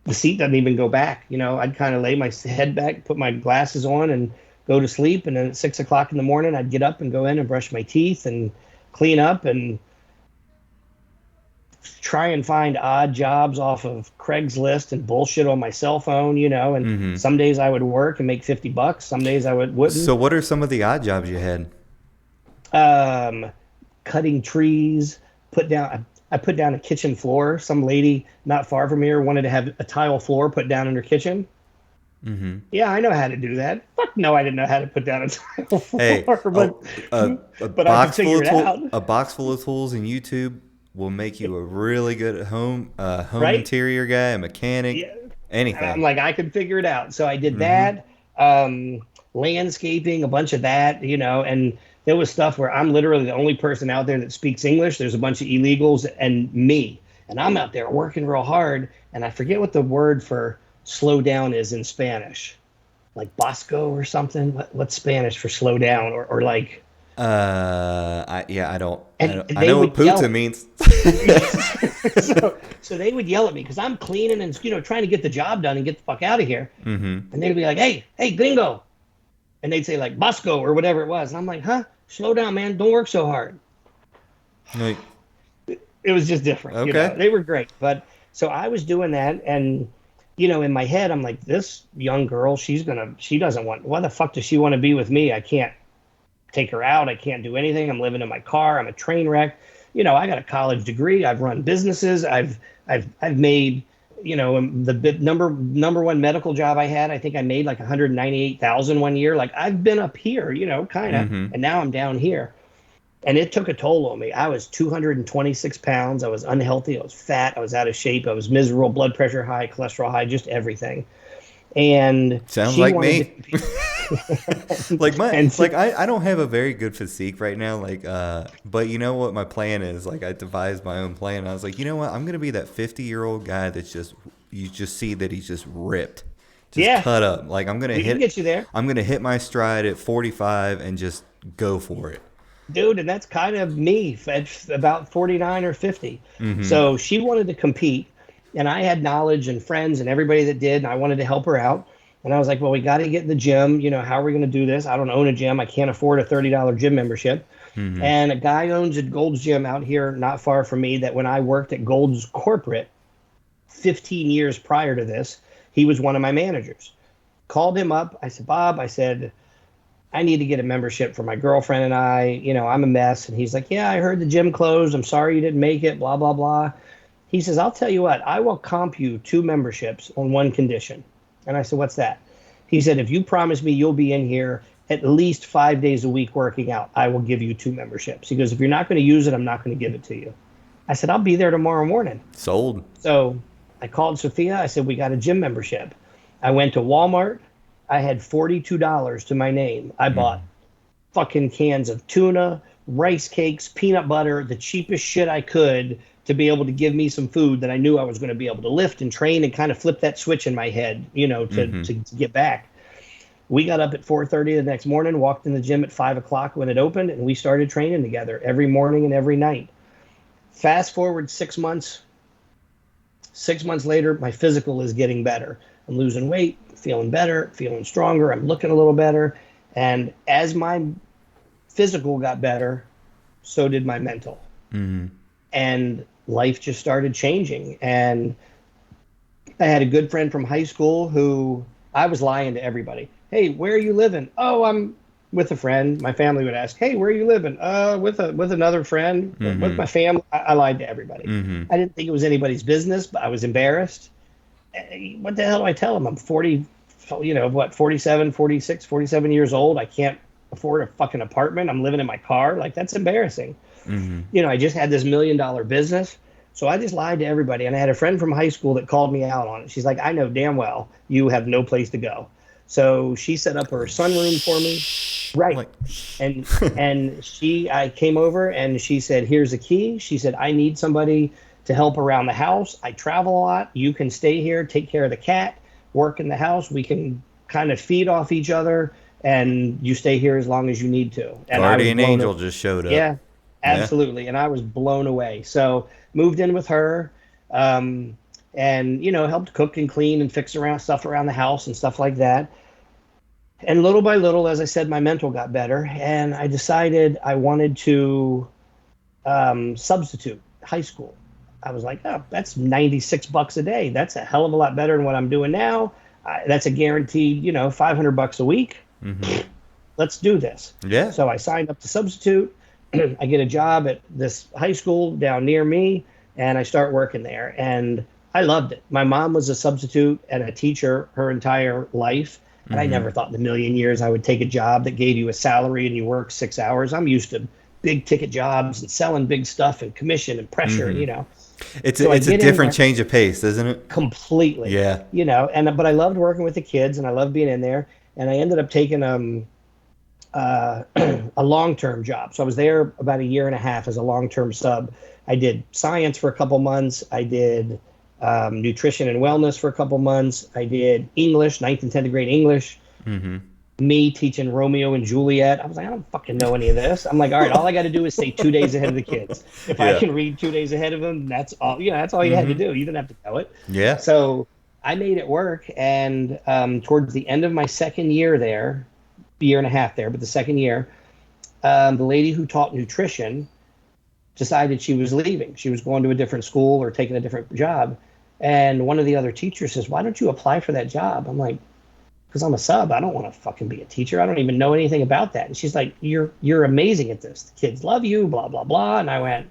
the seat doesn't even go back. You know, I'd kind of lay my head back, put my glasses on, and go to sleep. And then at 6 o'clock in the morning, I'd get up and go in and brush my teeth and clean up and try and find odd jobs off of Craigslist and bullshit on my cell phone, you know. And some days I would work and make $50. Some days I wouldn't. So what are some of the odd jobs you had? Cutting trees, I put down a kitchen floor. Some lady not far from here wanted to have a tile floor put down in her kitchen. Yeah, I know how to do that. Fuck no, I didn't know how to put down a tile floor. But I could figure it out. A box full of tools in YouTube will make you a really good home interior guy, a mechanic, anything. I'm like, I could figure it out. So I did that, landscaping, a bunch of that, you know, and there was stuff where I'm literally the only person out there that speaks English. There's a bunch of illegals and me. And I'm out there working real hard. And I forget what the word for slow down is in Spanish. Like Bosco or something. What's Spanish for slow down? Or like... I don't. I know would what puta means. So they would yell at me because I'm cleaning and, you know, trying to get the job done and get the fuck out of here. And they'd be like, hey, gringo. And they'd say like Bosco or whatever it was. And I'm like, huh? Slow down, man. Don't work so hard. Like, it was just different. Okay. You know? They were great. But so I was doing that. And, you know, in my head, I'm like, this young girl, she doesn't want, why the fuck does she want to be with me? I can't take her out. I can't do anything. I'm living in my car. I'm a train wreck. You know, I got a college degree. I've run businesses. I've made, you know, the number one medical job I had, I think I made like $198,000 one year. Like I've been up here, you know, kind of, and now I'm down here. And it took a toll on me. I was 226 pounds. I was unhealthy. I was fat. I was out of shape. I was miserable, blood pressure high, cholesterol high, just everything. And sounds like me. I don't have a very good physique right now. Like, but you know what my plan is? Like, I devised my own plan. I was like, you know what? I'm gonna be that 50-year-old guy that's just, you just see that he's just ripped, just cut up. Like I'm gonna get you there. I'm gonna hit my stride at 45 and just go for it. Dude, and that's kind of me at about 49 or 50. So she wanted to compete, and I had knowledge and friends and everybody that did, and I wanted to help her out. And I was like, well, we got to get in the gym. You know, how are we going to do this? I don't own a gym. I can't afford a $30 gym membership. And a guy owns a Gold's Gym out here not far from me that when I worked at Gold's corporate 15 years prior to this, he was one of my managers. Called him up. I said, Bob, I said, I need to get a membership for my girlfriend and I. You know, I'm a mess. And he's like, yeah, I heard the gym closed. I'm sorry you didn't make it, blah, blah, blah. He says, I'll tell you what, I will comp you 2 memberships on one condition. And I said, what's that? He said, if you promise me you'll be in here at least 5 days a week working out, I will give you 2 memberships. He goes, if you're not going to use it, I'm not going to give it to you. I said, I'll be there tomorrow morning. Sold. So I called Sophia. I said, we got a gym membership. I went to Walmart. I had $42 to my name. I bought fucking cans of tuna, rice cakes, peanut butter, the cheapest shit I could to be able to give me some food that I knew I was going to be able to lift and train and kind of flip that switch in my head, you know, to get back. We got up at 4:30 the next morning, walked in the gym at 5 o'clock when it opened, and we started training together every morning and every night. Fast forward 6 months. 6 months later, my physical is getting better. I'm losing weight, feeling better, feeling stronger. I'm looking a little better. And as my physical got better, so did my mental. And life just started changing. And I had a good friend from high school who I was lying to everybody. Hey, where are you living? Oh, I'm with a friend. My family would ask, hey, where are you living? With another friend, with my family. I lied to everybody. I didn't think it was anybody's business, but I was embarrassed. What the hell do I tell them? I'm 40, 47, 46, 47 years old. I can't afford a fucking apartment. I'm living in my car. Like, that's embarrassing. You know, I just had this $1 million business. So I just lied to everybody. And I had a friend from high school that called me out on it. She's like, I know damn well you have no place to go. So she set up her sunroom for me. Right. And I came over and she said, here's a key. She said, I need somebody to help around the house. I travel a lot. You can stay here, take care of the cat, work in the house. We can kind of feed off each other, and you stay here as long as you need to. And Guardian angel just showed up. Yeah, absolutely. Yeah. And I was blown away. So moved in with her, and, you know, helped cook and clean and fix stuff around the house and stuff like that. And little by little, as I said, my mental got better, and I decided I wanted to substitute high school. I was like, oh, that's $96 a day. That's a hell of a lot better than what I'm doing now. That's a guaranteed, you know, $500 a week. Let's do this. Yeah. So I signed up to substitute. I get a job at this high school down near me, and I start working there. And I loved it. My mom was a substitute and a teacher her entire life. And I never thought in a million years I would take a job that gave you a salary and you work 6 hours. I'm used to big ticket jobs and selling big stuff and commission and pressure, you know. It's a different change of pace, isn't it? Completely. Yeah. You know, but I loved working with the kids and I loved being in there. And I ended up taking a long-term job. So I was there about 1.5 years as a long-term sub. I did science for a couple months. I did nutrition and wellness for a couple months. I did English, 9th and 10th grade English. Me teaching Romeo and Juliet. I was like, I don't fucking know any of this. I'm like, all right, all I got to do is stay 2 days ahead of the kids. If I can read 2 days ahead of them, that's all. You know, that's all you had to do. You didn't have to know it. Yeah. So I made it work. And towards the end of my second year there, 1.5 years there, but the second year, the lady who taught nutrition decided she was leaving. She was going to a different school or taking a different job. And one of the other teachers says, why don't you apply for that job? I'm like, because I'm a sub. I don't want to fucking be a teacher. I don't even know anything about that. And she's like, you're amazing at this. The kids love you, blah, blah, blah. And I went,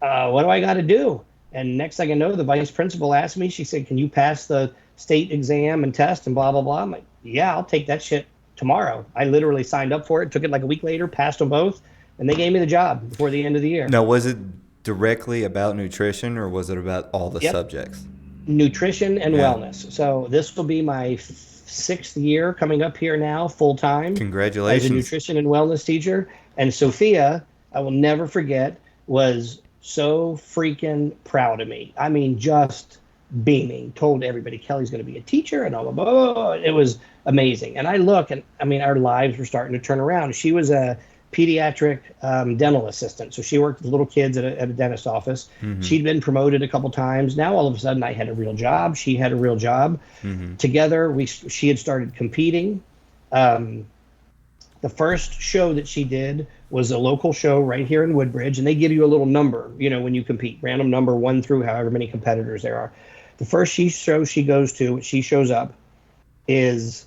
what do I got to do? And next thing I know, the vice principal asked me, she said, can you pass the state exam and test and blah, blah, blah. I'm like, yeah, I'll take that shit tomorrow. I literally signed up for it, took it like a week later, passed them both, and they gave me the job before the end of the year. Now, was it directly about nutrition or was it about all the subjects? Nutrition and wellness. So this will be my 6th year coming up here now, full time. Congratulations. As a nutrition and wellness teacher. And Sophia, I will never forget, was so freaking proud of me. I mean, just beaming. Told everybody Kelly's going to be a teacher and all blah, blah, blah. It was amazing. And I look, and I mean, our lives were starting to turn around. She was a pediatric dental assistant. So she worked with little kids at a dentist office. She'd been promoted a couple times. Now all of a sudden I had a real job. She had a real job. Together, she had started competing The first show that she did was a local show right here in Woodbridge, and they give you a little number, when you compete, random number one through however many competitors there are. The first show she goes to, she shows up, is,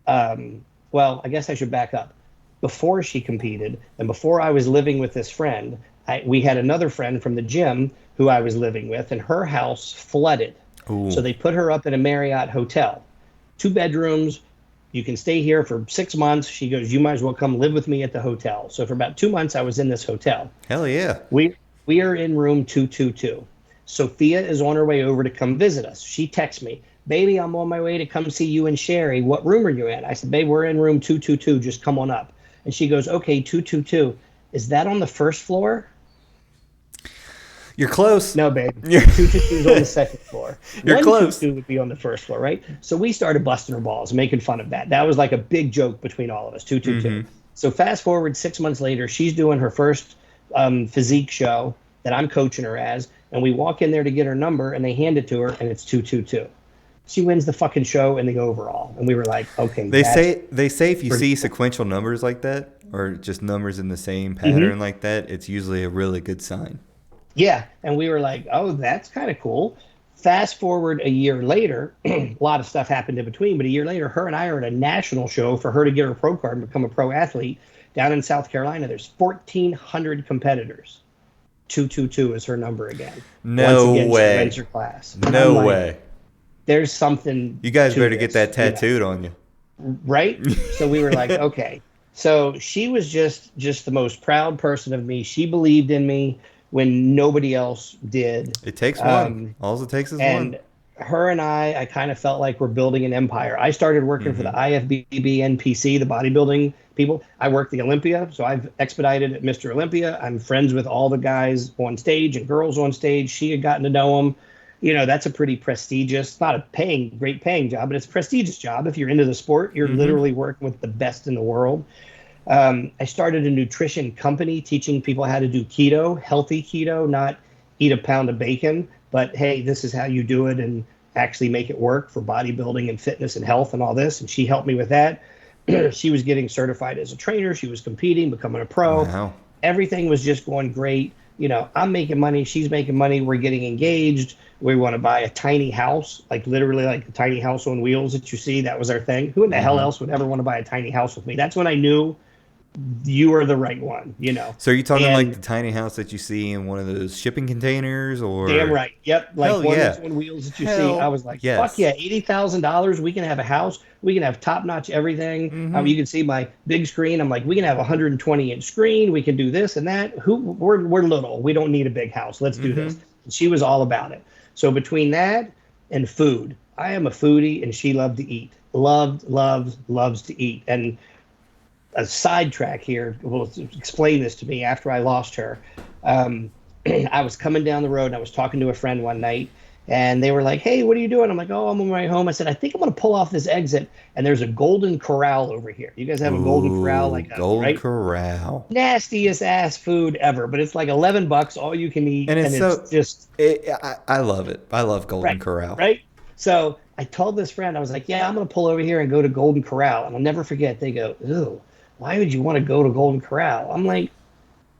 well, I guess I should back up. Before she competed, and before I was living with this friend, we had another friend from the gym who I was living with, and her house flooded. Ooh. So they put her up in a Marriott hotel, 2 bedrooms. You can stay here for 6 months. She goes, you might as well come live with me at the hotel. So for about 2 months, I was in this hotel. Hell yeah. We are in room 222. Sophia is on her way over to come visit us. She texts me, baby, I'm on my way to come see you and Sherry. What room are you in? I said, babe, we're in room 222. Just come on up. And she goes, okay, 222. Is that on the first floor? You're close. No, babe. 222 is on the second floor. You're 122 close. would be on the first floor, right? So we started busting her balls, making fun of that. That was like a big joke between all of us, 222. So fast forward 6 months later, she's doing her first physique show that I'm coaching her as, and we walk in there to get her number, and they hand it to her, and it's 222. She wins the fucking show in the overall, and we were like, okay. They say if you see sequential numbers like that, or just numbers in the same pattern like that, it's usually a really good sign. Yeah, and we were like, oh, that's kind of cool. Fast forward a year later, a lot of stuff happened in between, but a year later, her and I are at a national show for her to get her pro card and become a pro athlete down in South Carolina. There's 1,400 competitors. 222 is her number again. No Once again, way. She wins her class. No way. There's something. You guys better this, get that tattooed on you. Right? So we were like, okay. So she was just the most proud person of me. She believed in me when nobody else did. It takes one. All it takes is and one. Her and I kind of felt like we're building an empire. I started working for the IFBB NPC, the bodybuilding people. I worked the Olympia, so I've expedited at Mr. Olympia. I'm friends with all the guys on stage and girls on stage. She had gotten to know them. That's a pretty prestigious, not a great paying job, but it's a prestigious job. If you're into the sport, you're literally working with the best in the world. I started a nutrition company teaching people how to do keto, healthy keto, not eat a pound of bacon, but hey, this is how you do it and actually make it work for bodybuilding and fitness and health and all this. And she helped me with that. She was getting certified as a trainer. She was competing, becoming a pro. Wow. Everything was just going great. I'm making money. She's making money. We're getting engaged. We want to buy a tiny house, like literally like a tiny house on wheels that you see. That was our thing. Who in the hell else would ever want to buy a tiny house with me? That's when I knew you are the right one, So are you talking like the tiny house that you see in one of those shipping containers, or? Damn right. Yep. Like Hell one yeah. of those on wheels that you Hell see. I was like, yes. fuck yeah, $80,000. We can have a house. We can have top-notch everything. You can see my big screen. I'm like, we can have a 120-inch screen. We can do this and that. We're little. We don't need a big house. Let's do this. And she was all about it. So between that and food, I am a foodie, and she loved to eat. Loves to eat. And a sidetrack here will explain this to me after I lost her. I was coming down the road, and I was talking to a friend one night, and they were like, hey, what are you doing? I'm like, oh, I'm on my way home. I said, I think I'm going to pull off this exit, and there's a Golden Corral over here. You guys have a Golden Corral? Like Golden right? Corral. Nastiest ass food ever, but it's like $11 all you can eat. And it's just... I love it. I love Golden Corral. Right? So I told this friend, I was like, yeah, I'm going to pull over here and go to Golden Corral. And I'll never forget, they go, ew, why would you want to go to Golden Corral? I'm like,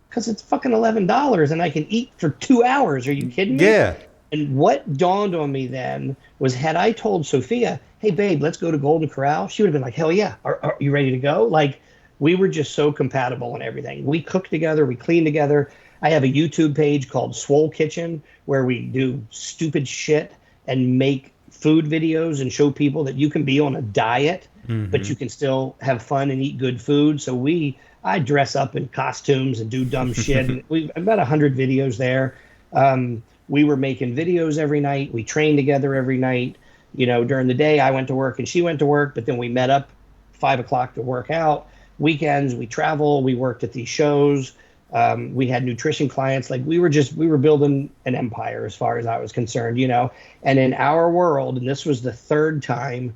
because it's fucking $11 and I can eat for 2 hours. Are you kidding me? Yeah. And what dawned on me then was, had I told Sophia, hey, babe, let's go to Golden Corral, she would have been like, hell yeah. Are you ready to go? Like, we were just so compatible and everything. We cook together. We clean together. I have a YouTube page called Swole Kitchen where we do stupid shit and make food videos and show people that you can be on a diet, but you can still have fun and eat good food. So I dress up in costumes and do dumb shit. And we've about 100 videos there. We were making videos every night. We trained together every night. During the day, I went to work and she went to work, but then we met up 5 o'clock to work out. Weekends, we travel. We worked at these shows. We had nutrition clients. Like we were building an empire as far as I was concerned, and in our world, and this was the third time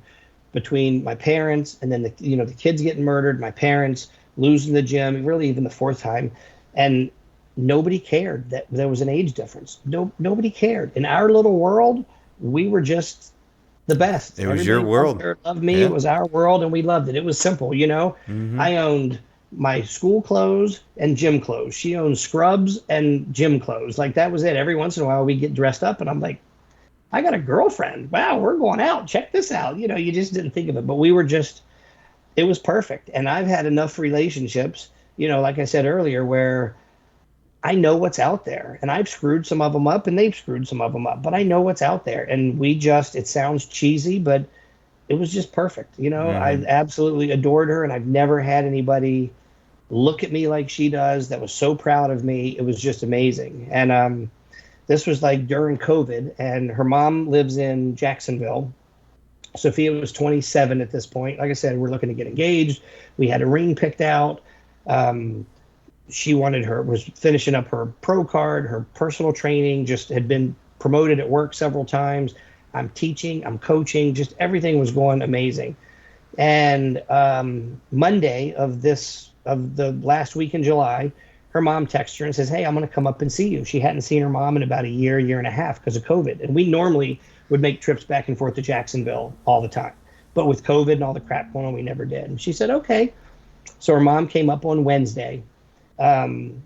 between my parents and then the kids getting murdered, my parents losing the gym, really even the fourth time. And nobody cared that there was an age difference. Nobody cared. In our little world, we were just the best. It was your Everybody loved world. her, loved me. It Yeah. was our world, and we loved it. It was simple, you know. Mm-hmm. I owned my school clothes and gym clothes. She owned scrubs and gym clothes. Like that was it. Every once in a while, we get dressed up, and I'm like, I got a girlfriend. Wow, we're going out. Check this out. You know, you just didn't think of it, but we were just. It was perfect, and I've had enough relationships. You know, like I said earlier, where I know what's out there, and I've screwed some of them up, and they've screwed some of them up, but I know what's out there, and we just. It sounds cheesy, but it was just perfect. You know, I Mm-hmm. absolutely adored her, and I've never had anybody look at me like she does that was so proud of me. It was just amazing. And this was like during COVID, and her mom lives in Jacksonville. Sophia was 27 at this point. Like I said, we're looking to get engaged. We had a ring picked out. Um, she was finishing up her pro card, her personal training, just had been promoted at work several times. I'm teaching, I'm coaching, just everything was going amazing. And Monday of the last week in July, her mom texts her and says, "Hey, I'm going to come up and see you." She hadn't seen her mom in about a year and a half because of COVID. And we normally would make trips back and forth to Jacksonville all the time. But with COVID and all the crap going on, we never did. And she said, okay. So her mom came up on Wednesday. Um,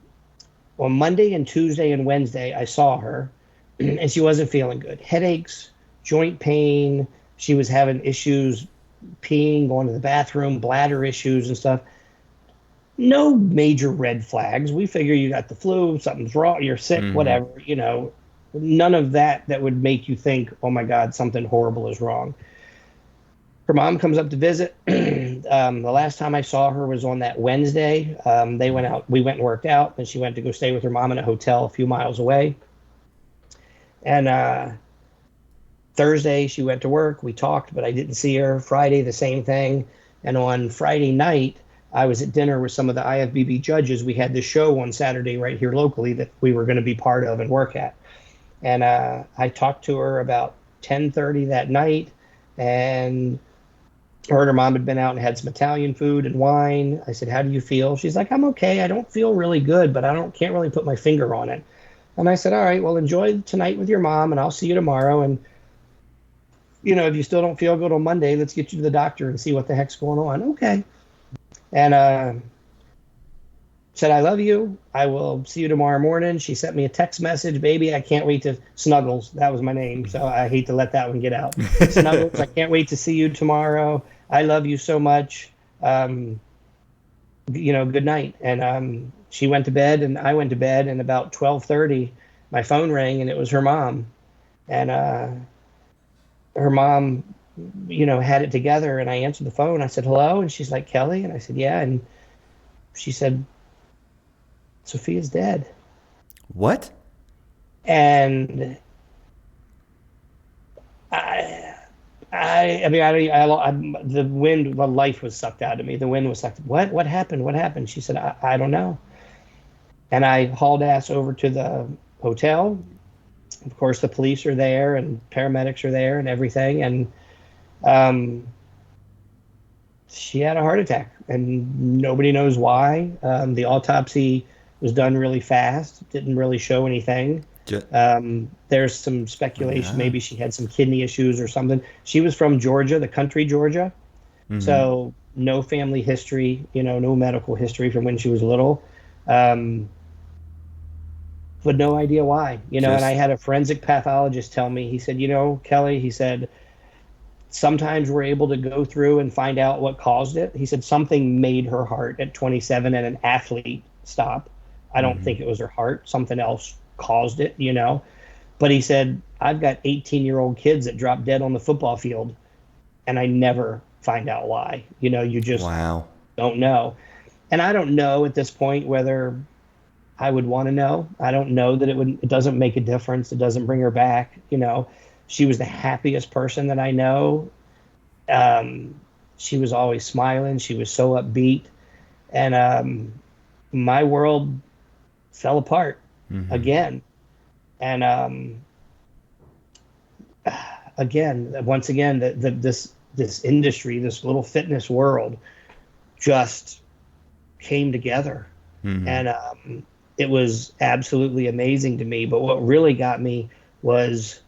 on Monday and Tuesday and Wednesday, I saw her, and she wasn't feeling good. Headaches, joint pain. She was having issues peeing, going to the bathroom, bladder issues and stuff. No major red flags. We figure you got the flu, something's wrong, you're sick, Mm-hmm. whatever, you know. None of that would make you think, oh my God, something horrible is wrong. Her mom comes up to visit. The last time I saw her was on that Wednesday. They went out, we went and worked out, and she went to go stay with her mom in a hotel a few miles away. And Thursday, she went to work. We talked, but I didn't see her. Friday, the same thing. And on Friday night, I was at dinner with some of the IFBB judges. We had this show on Saturday right here locally that we were going to be part of and work at. And I talked to her about 10:30 that night, and her and her mom had been out and had some Italian food and wine. I said, "How do you feel?" She's like, "I'm okay. I don't feel really good, but can't really put my finger on it." And I said, "All right, well, enjoy tonight with your mom, and I'll see you tomorrow. And you know, if you still don't feel good on Monday, let's get you to the doctor and see what the heck's going on." Okay. And said, "I love you. I will see you tomorrow morning." She sent me a text message, "Baby, I can't wait to Snuggles." That was my name, so I hate to let that one get out. Snuggles, I can't wait to see you tomorrow. I love you so much. You know, good night. And she went to bed, and I went to bed. And about 12:30, my phone rang, and it was her mom. And her mom, you know, had it together. And I answered the phone. I said, "Hello," and she's like, "Kelly," and I said, "Yeah." And she said, "Sophia's dead." What? And I mean, the wind, the life was sucked out of me. The wind was sucked. What happened? What happened? She said, I don't know. And I hauled ass over to the hotel. Of course, the police are there and paramedics are there and everything. And um, she had a heart attack, and nobody knows why. The autopsy was done really fast. Didn't really show anything. Ju- There's some speculation. Yeah. Maybe she had some kidney issues or something. She was from Georgia, the country Georgia. Mm-hmm. So no family history, you know, no medical history from when she was little. Um, but no idea why, you know. And I Just had a forensic pathologist tell me, he said, you know, Kelly, he said, sometimes we're able to go through and find out what caused it. He said something made her heart at 27 and an athlete stop. I don't mm-hmm. think it was her heart. Something else caused it, you know. But he said, I've got 18-year-old kids that drop dead on the football field, and I never find out why. You know, you just Wow. don't know. And I don't know at this point whether I would want to know. I don't know that it doesn't make a difference. It doesn't bring her back. You know, she was the happiest person that I know. She was always smiling. She was so upbeat. And my world fell apart Mm-hmm. again. And once again, this industry, this little fitness world, just came together, Mm-hmm. and it was absolutely amazing to me. But what really got me was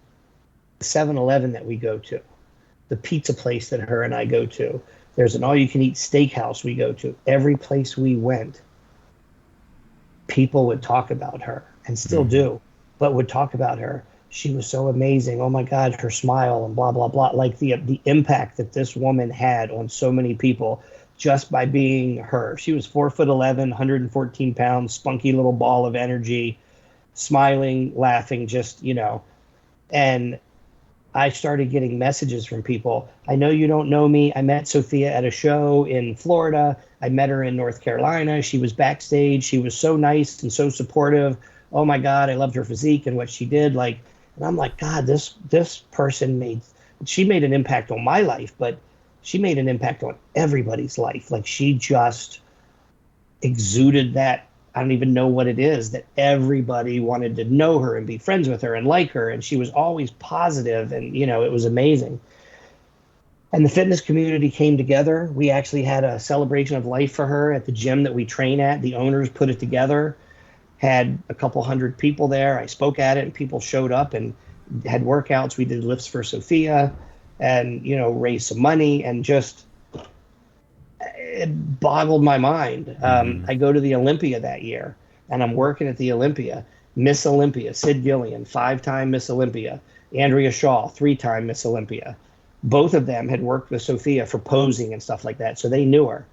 the 7-Eleven that we go to. the pizza place that her and I go to. There's an all-you-can-eat steakhouse we go to. Every place we went, people would talk about her and still Mm-hmm. do, but would talk about her. She was so amazing. Oh my God, her smile and blah, blah, blah. Like the impact that this woman had on so many people just by being her. She was 4'11", 114 pounds, spunky little ball of energy, smiling, laughing, just, and I started getting messages from people. I know you don't know me. I met Sophia at a show in Florida. I met her in North Carolina. She was backstage. She was so nice and so supportive. Oh my God, I loved her physique and what she did. Like, and I'm like, God, this person she made an impact on my life, but she made an impact on everybody's life. Like she just exuded that. I don't even know what it is that everybody wanted to know her and be friends with her and like her. And she was always positive and, it was amazing. And the fitness community came together. We actually had a celebration of life for her at the gym that we train at. The owners put it together, had a couple hundred people there. I spoke at it and people showed up and had workouts. We did lifts for Sophia and, raised some money and just it boggled my mind. Mm-hmm. I go to the Olympia that year, and I'm working at the Olympia. Miss Olympia, Sid Gillian, 5-time Miss Olympia. Andrea Shaw, 3-time Miss Olympia. Both of them had worked with Sophia for posing and stuff like that, so they knew her.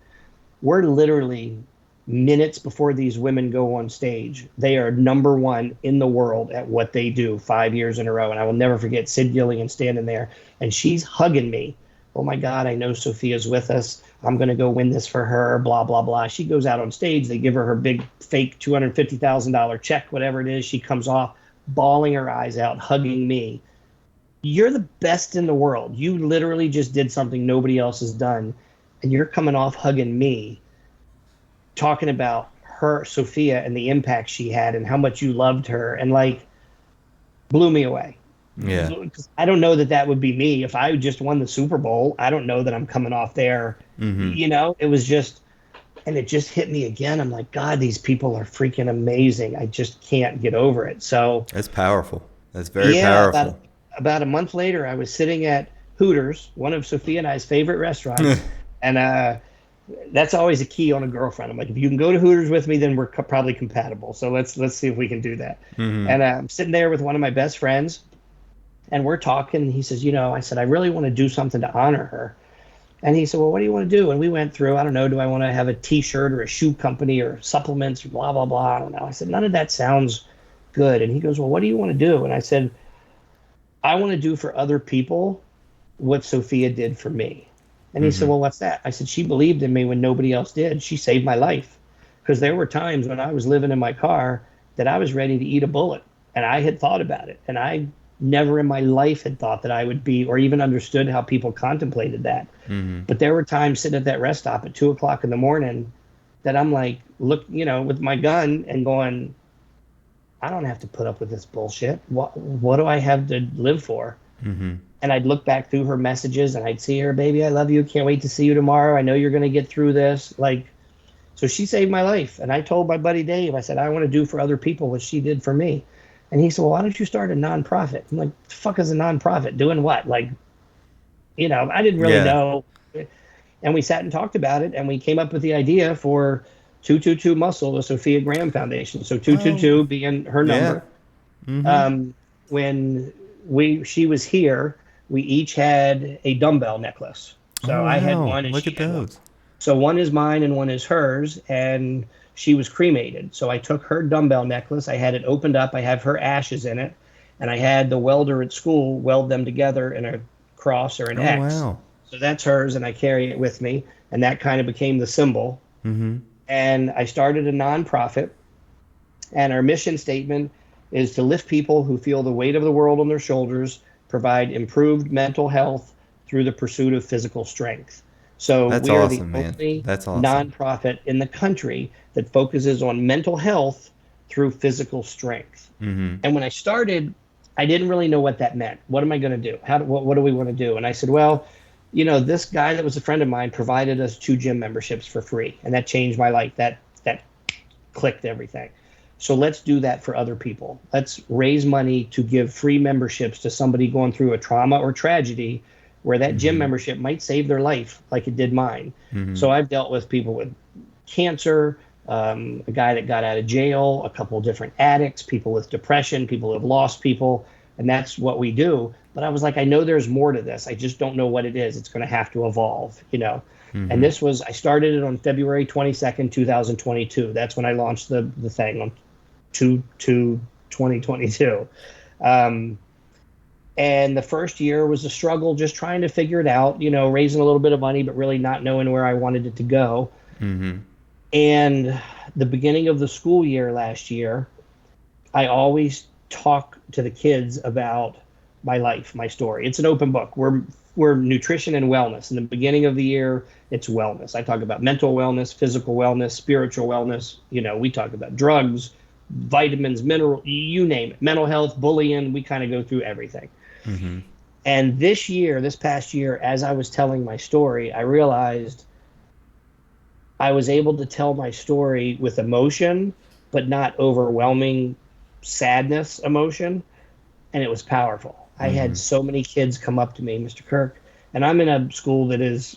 We're literally minutes before these women go on stage. They are number one in the world at what they do 5 years in a row, and I will never forget Sid Gillian standing there, and she's hugging me. Oh my God, I know Sophia's with us. I'm going to go win this for her, blah, blah, blah. She goes out on stage. They give her big fake $250,000 check, whatever it is. She comes off bawling her eyes out, hugging me. You're the best in the world. You literally just did something nobody else has done. And you're coming off hugging me, talking about her, Sophia, and the impact she had and how much you loved her. And like, blew me away. Yeah. I don't know that would be me if I just won the Super Bowl. I don't know that I'm coming off there. Mm-hmm. It was just, and it just hit me again. I'm like, God, these people are freaking amazing. I just can't get over it. So That's powerful. That's very yeah, powerful. about a month later, I was sitting at Hooters, one of Sophia and I's favorite restaurants, and that's always a key on a girlfriend. I'm like, if you can go to Hooters with me, then we're probably compatible. So let's see if we can do that. Mm-hmm. And I'm sitting there with one of my best friends. And we're talking, and he says, I said, I really want to do something to honor her. And he said, well, what do you want to do? And we went through, I don't know, do I want to have a T-shirt or a shoe company or supplements or blah, blah, blah. I don't know. I said, none of that sounds good. And he goes, well, what do you want to do? And I said, I want to do for other people what Sophia did for me. And he said, well, what's that? I said, she believed in me when nobody else did. She saved my life. Because there were times when I was living in my car that I was ready to eat a bullet. And I had thought about it. And I never in my life had thought that I would be, or even understood how people contemplated that. Mm-hmm. But there were times sitting at that rest stop at 2:00 in the morning that I'm like, look, with my gun and going, I don't have to put up with this bullshit. What do I have to live for? Mm-hmm. And I'd look back through her messages and I'd see her, baby, I love you. Can't wait to see you tomorrow. I know you're going to get through this. Like, so she saved my life. And I told my buddy Dave, I said, I want to do for other people what she did for me. And he said, well, why don't you start a nonprofit? I'm like, the fuck is a nonprofit? Doing what? Like, I didn't really know. And we sat and talked about it, and we came up with the idea for 222 Muscle, the Sophia Graham Foundation. So 222 being her number. Mm-hmm. When she was here, we each had a dumbbell necklace. So I had one, and Look she at had one. those. So one is mine and one is hers, and she was cremated. So I took her dumbbell necklace, I had it opened up, I have her ashes in it, and I had the welder at school weld them together in a cross or an X. Wow. So that's hers, and I carry it with me, and that kind of became the symbol. Mm-hmm. And I started a nonprofit, and our mission statement is to lift people who feel the weight of the world on their shoulders, provide improved mental health through the pursuit of physical strength. So That's we are awesome, the man. only That's awesome. nonprofit in the country that focuses on mental health through physical strength. Mm-hmm. And when I started, I didn't really know what that meant. What am I going to do? What do we want to do? And I said, well, this guy that was a friend of mine provided us 2 gym memberships for free, and that changed my life. That clicked everything. So let's do that for other people. Let's raise money to give free memberships to somebody going through a trauma or tragedy where that gym Mm-hmm. membership might save their life like it did mine. Mm-hmm. So I've dealt with people with cancer, a guy that got out of jail, a couple of different addicts, people with depression, people who have lost people, and that's what we do. But I was like, I know there's more to this. I just don't know what it is. It's going to have to evolve, you know. And Mm-hmm. this was, I started it on February 22nd, 2022. That's when I launched the thing on 2022. Um, and the first year was a struggle, just trying to figure it out, you know, raising a little bit of money, but really not knowing where I wanted it to go. Mm-hmm. And the beginning of the school year last year, I always talk to the kids about my life, my story. It's an open book. We're nutrition and wellness. In the beginning of the year, it's wellness. I talk about mental wellness, physical wellness, spiritual wellness. You know, we talk about drugs, vitamins, mineral, you name it, mental health, bullying. We kind of go through everything. Mm-hmm. And this past year, as I was telling my story, I realized I was able to tell my story with emotion, but not overwhelming sadness emotion. And it was powerful. I had Mm-hmm. so many kids come up to me, Mr. Kirk, and I'm in a school that is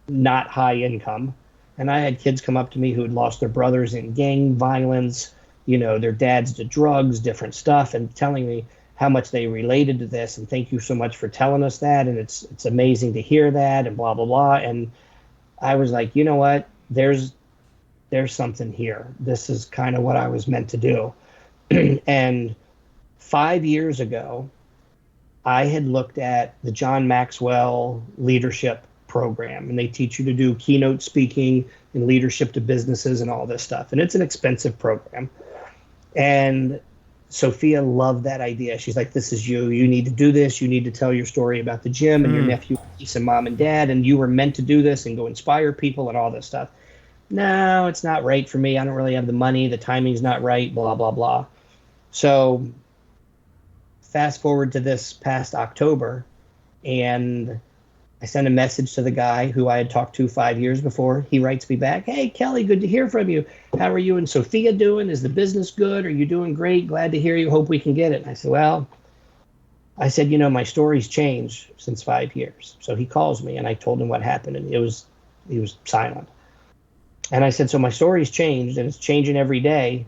not high income. And I had kids come up to me who had lost their brothers in gang violence, you know, their dads to drugs, different stuff, and telling me how much they related to this. And thank you so much for telling us that. And it's amazing to hear that, and blah blah blah. And I was like, you know what? There's something here. This is kind of what I was meant to do. And 5 years ago, I had looked at the John Maxwell leadership program, and they teach you to do keynote speaking and leadership to businesses and all this stuff. And it's an expensive program. And Sophia loved that idea. She's like, this is you. You need to do this. You need to tell your story about the gym and your Hmm. nephew, niece, and mom and dad. And you were meant to do this and go inspire people and all this stuff. No, it's not right for me. I don't really have the money. The timing's not right, blah, blah, blah. So fast forward to this past October, and I sent a message to the guy who I had talked to 5 years before. He writes me back, hey, Kelly, good to hear from you. How are you and Sophia doing? Is the business good? Are you doing great? Glad to hear you. Hope we can get it. And I said, well, you know, my story's changed since 5 years. So he calls me, and I told him what happened, and he was silent. And I said, so my story's changed, and it's changing every day.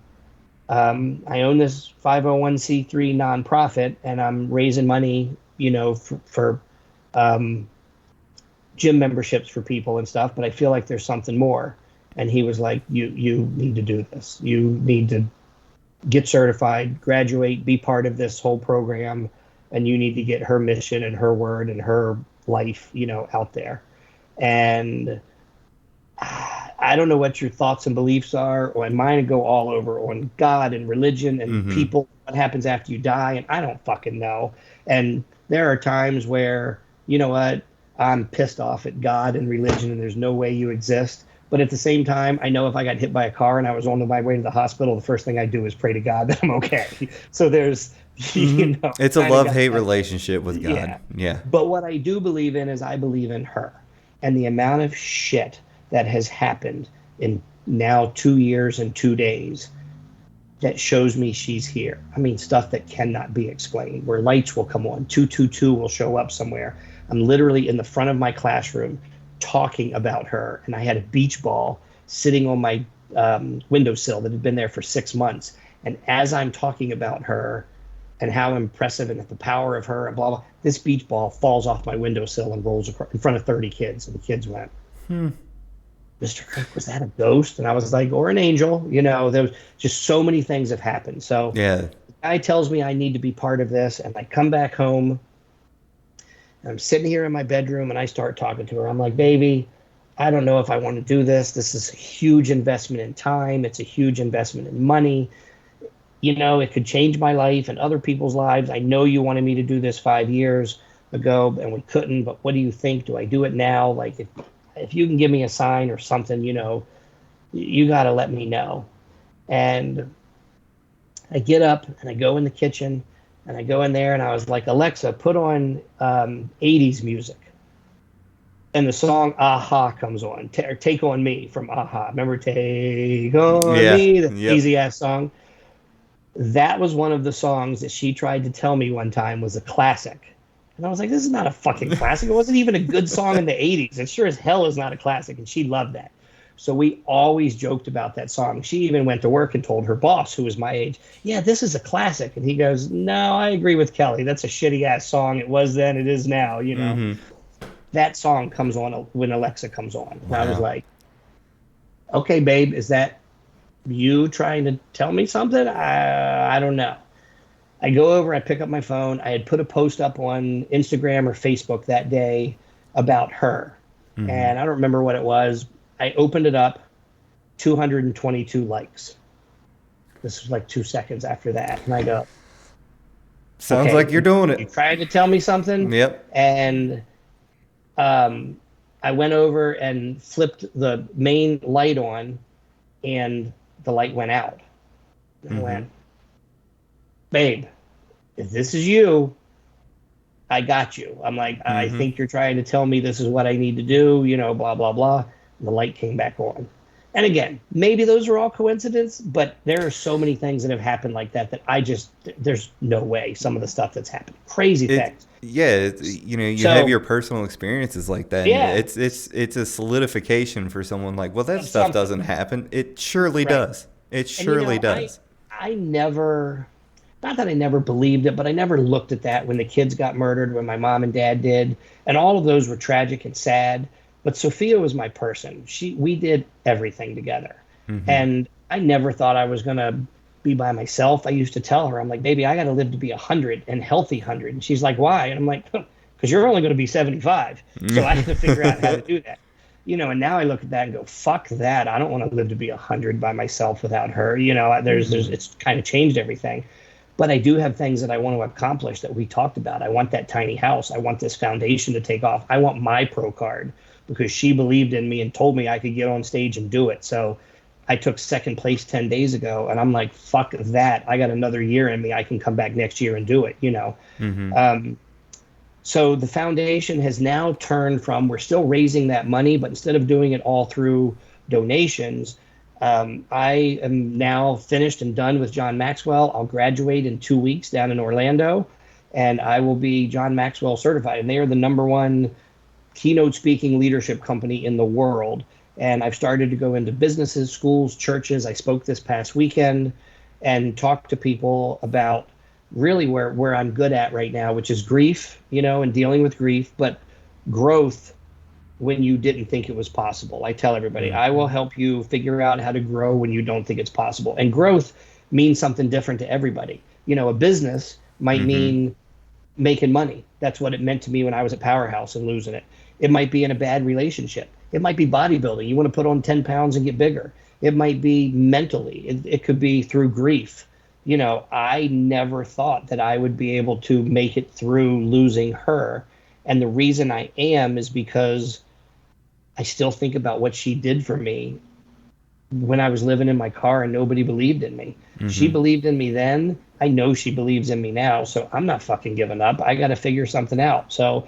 I own this 501c3 nonprofit, and I'm raising money, you know, for um, gym memberships for people and stuff. But I feel like there's something more. And he was like, you need to do this. You need to get certified, graduate, be part of this whole program, and you need to get her mission and her word and her life, you know, out there. And I don't know what your thoughts and beliefs are, or mine go all over on God and religion and Mm-hmm. people, what happens after you die, and I don't fucking know. And there are times where, you know what, I'm pissed off at God and religion, and there's no way you exist. But at the same time, I know if I got hit by a car and I was on my way to the hospital, the first thing I do is pray to God that I'm okay. So there's, Mm-hmm. you know, It's a kind of love-hate got that. relationship with God. Yeah. Yeah. But what I do believe in is I believe in her. And the amount of shit that has happened in now 2 years and 2 days that shows me she's here. I mean, stuff that cannot be explained, where lights will come on, 222 will show up somewhere. I'm literally in the front of my classroom talking about her, and I had a beach ball sitting on my windowsill that had been there for 6 months. And as I'm talking about her and how impressive and the power of her and blah, blah, this beach ball falls off my windowsill and rolls across in front of 30 kids. And the kids went, Mr. Kirk, was that a ghost? And I was like, or an angel. You know, there was just so many things have happened. So Yeah. the guy tells me I need to be part of this. And I come back home. And I'm sitting here in my bedroom, and I start talking to her. I'm like, baby, I don't know if I want to do this. This is a huge investment in time. It's a huge investment in money. You know, it could change my life and other people's lives. I know you wanted me to do this 5 years ago, and we couldn't. But what do you think? Do I do it now? Like, if you can give me a sign or something, you know, you got to let me know. And I get up and I go in the kitchen, and I go in there, and I was like, Alexa, put on 80s music. And the song Aha comes on, or Take On Me from Aha. Remember Take On Yeah. Me, the Yep. easy ass song? That was one of the songs that she tried to tell me one time was a classic. And I was like, this is not a fucking classic. It wasn't even a good song in the 80s. It sure as hell is not a classic. And she loved that. So we always joked about that song. She even went to work and told her boss, who was my age, yeah, this is a classic. And he goes, no, I agree with Kelly. That's a shitty ass song. It was then, it is now, you know. That song comes on when Alexa comes on. And I was Wow. like, okay, babe, is that you trying to tell me something? I don't know. I go over, I pick up my phone. I had put a post up on Instagram or Facebook that day about her. And I don't remember what it was. I opened it up, 222 likes. This was like 2 seconds after that. And I go, Sounds okay, like you're doing you it. trying to tell me something? Yep. And I went over and flipped the main light on, and the light went out. And I went, babe, if this is you, I got you. I'm like, I think you're trying to tell me this is what I need to do, you know, blah, blah, blah. And the light came back on. And again, maybe those are all coincidence, but there are so many things that have happened like that that there's no way some of the stuff that's happened. Crazy things. You know, you have So, your personal experiences like that, and yeah, it's a solidification for someone like, well, that of stuff something. doesn't happen. It surely Right. does. It And, you surely know, does. I never, not that I never believed it, but I never looked at that when the kids got murdered, when my mom and dad did. And all of those were tragic and sad. But Sophia was my person. We did everything together. And I never thought I was going to be by myself. I used to tell her, I'm like, baby, I got to live to be 100 and healthy 100. And she's like, why? And I'm like, because you're only going to be 75. So I have to figure out how to do that. You know, and now I look at that and go, fuck that. I don't want to live to be 100 by myself without her. You know, it's kind of changed everything. But I do have things that I want to accomplish that we talked about. I want that tiny house. I want this foundation to take off. I want my pro card because she believed in me and told me I could get on stage and do it. So I took second place 10 days ago, and I'm like, fuck that. I got another year in me. I can come back next year and do it, you know. So the foundation has now turned from, we're still raising that money, but instead of doing it all through donations, I am now finished and done with John Maxwell. I'll graduate in 2 weeks down in Orlando, and I will be John Maxwell certified. And they are the #1 keynote speaking leadership company in the world. And I've started to go into businesses, schools, churches. I spoke this past weekend and talked to people about really where I'm good at right now, which is grief, you know, and dealing with grief, but growth when you didn't think it was possible. I tell everybody, I will help you figure out how to grow when you don't think it's possible. And growth means something different to everybody. You know, a business might mean making money. That's what it meant to me when I was at Powerhouse and losing it. It might be in a bad relationship. It might be bodybuilding. You want to put on 10 pounds and get bigger. It might be mentally. It could be through grief. You know, I never thought that I would be able to make it through losing her. And the reason I am is because I still think about what she did for me when I was living in my car and nobody believed in me. She believed in me then. I know she believes in me now. So I'm not fucking giving up. I got to figure something out. So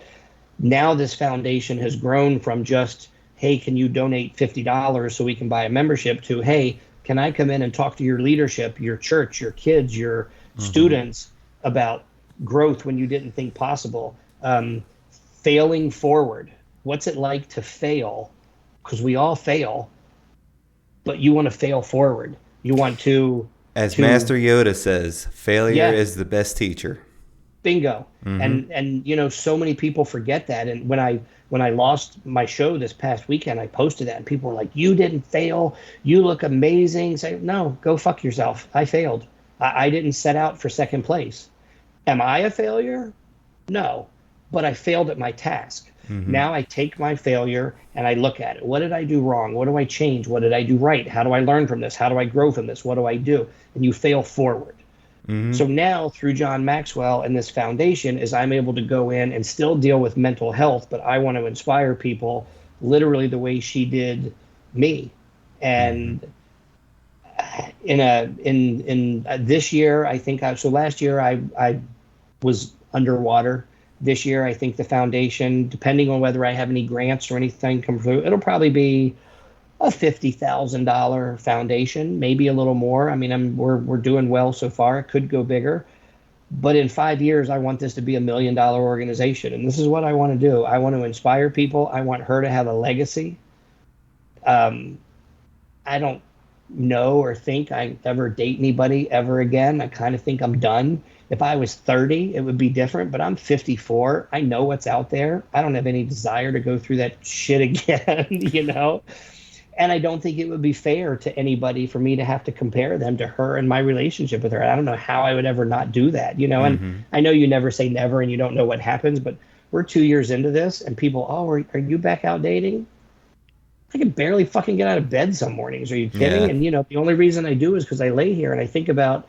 now this foundation has grown from just, hey, can you donate $50 so we can buy a membership, to, hey, can I come in and talk to your leadership, your church, your kids, your students about growth when you didn't think possible? Failing forward. What's it like to fail? Because we all fail, but you want to fail forward. You want to, As Master Yoda says, failure Yeah. is the best teacher. bingo. And you know, so many people forget that. And when I lost my show this past weekend, I posted that, and people were like, you didn't fail, you look amazing. Say, no, go fuck yourself. I failed. I didn't set out for second place. Am I a failure? No, but I failed at my task. Now I take my failure and I look at it. What did I do wrong? What do I change? What did I do right? How do I learn from this? How do I grow from this? What do I do? And you fail forward. So now through John Maxwell and this foundation is I'm able to go in and still deal with mental health, but I want to inspire people literally the way she did me. And in this year, I think so last year I was underwater. This year, I think the foundation, depending on whether I have any grants or anything come through, it'll probably be a $50,000 foundation, maybe a little more. I mean, we're doing well so far. It could go bigger, But in 5 years, I want this to be $1 million organization. And this is what I want to do. I want to inspire people. I want her to have a legacy. Um, I don't know or think I ever date anybody ever again. I kind of think I'm done. If I was 30, it would be different, but I'm 54. I know what's out there. I don't have any desire to go through that shit again, you know? And I don't think it would be fair to anybody for me to have to compare them to her and my relationship with her. I don't know how I would ever not do that, you know? And Mm-hmm. I know you never say never and you don't know what happens, but we're 2 years into this and people, oh, are you back out dating? I can barely fucking get out of bed some mornings. Are you kidding? Yeah. And, you know, the only reason I do is because I lay here and I think about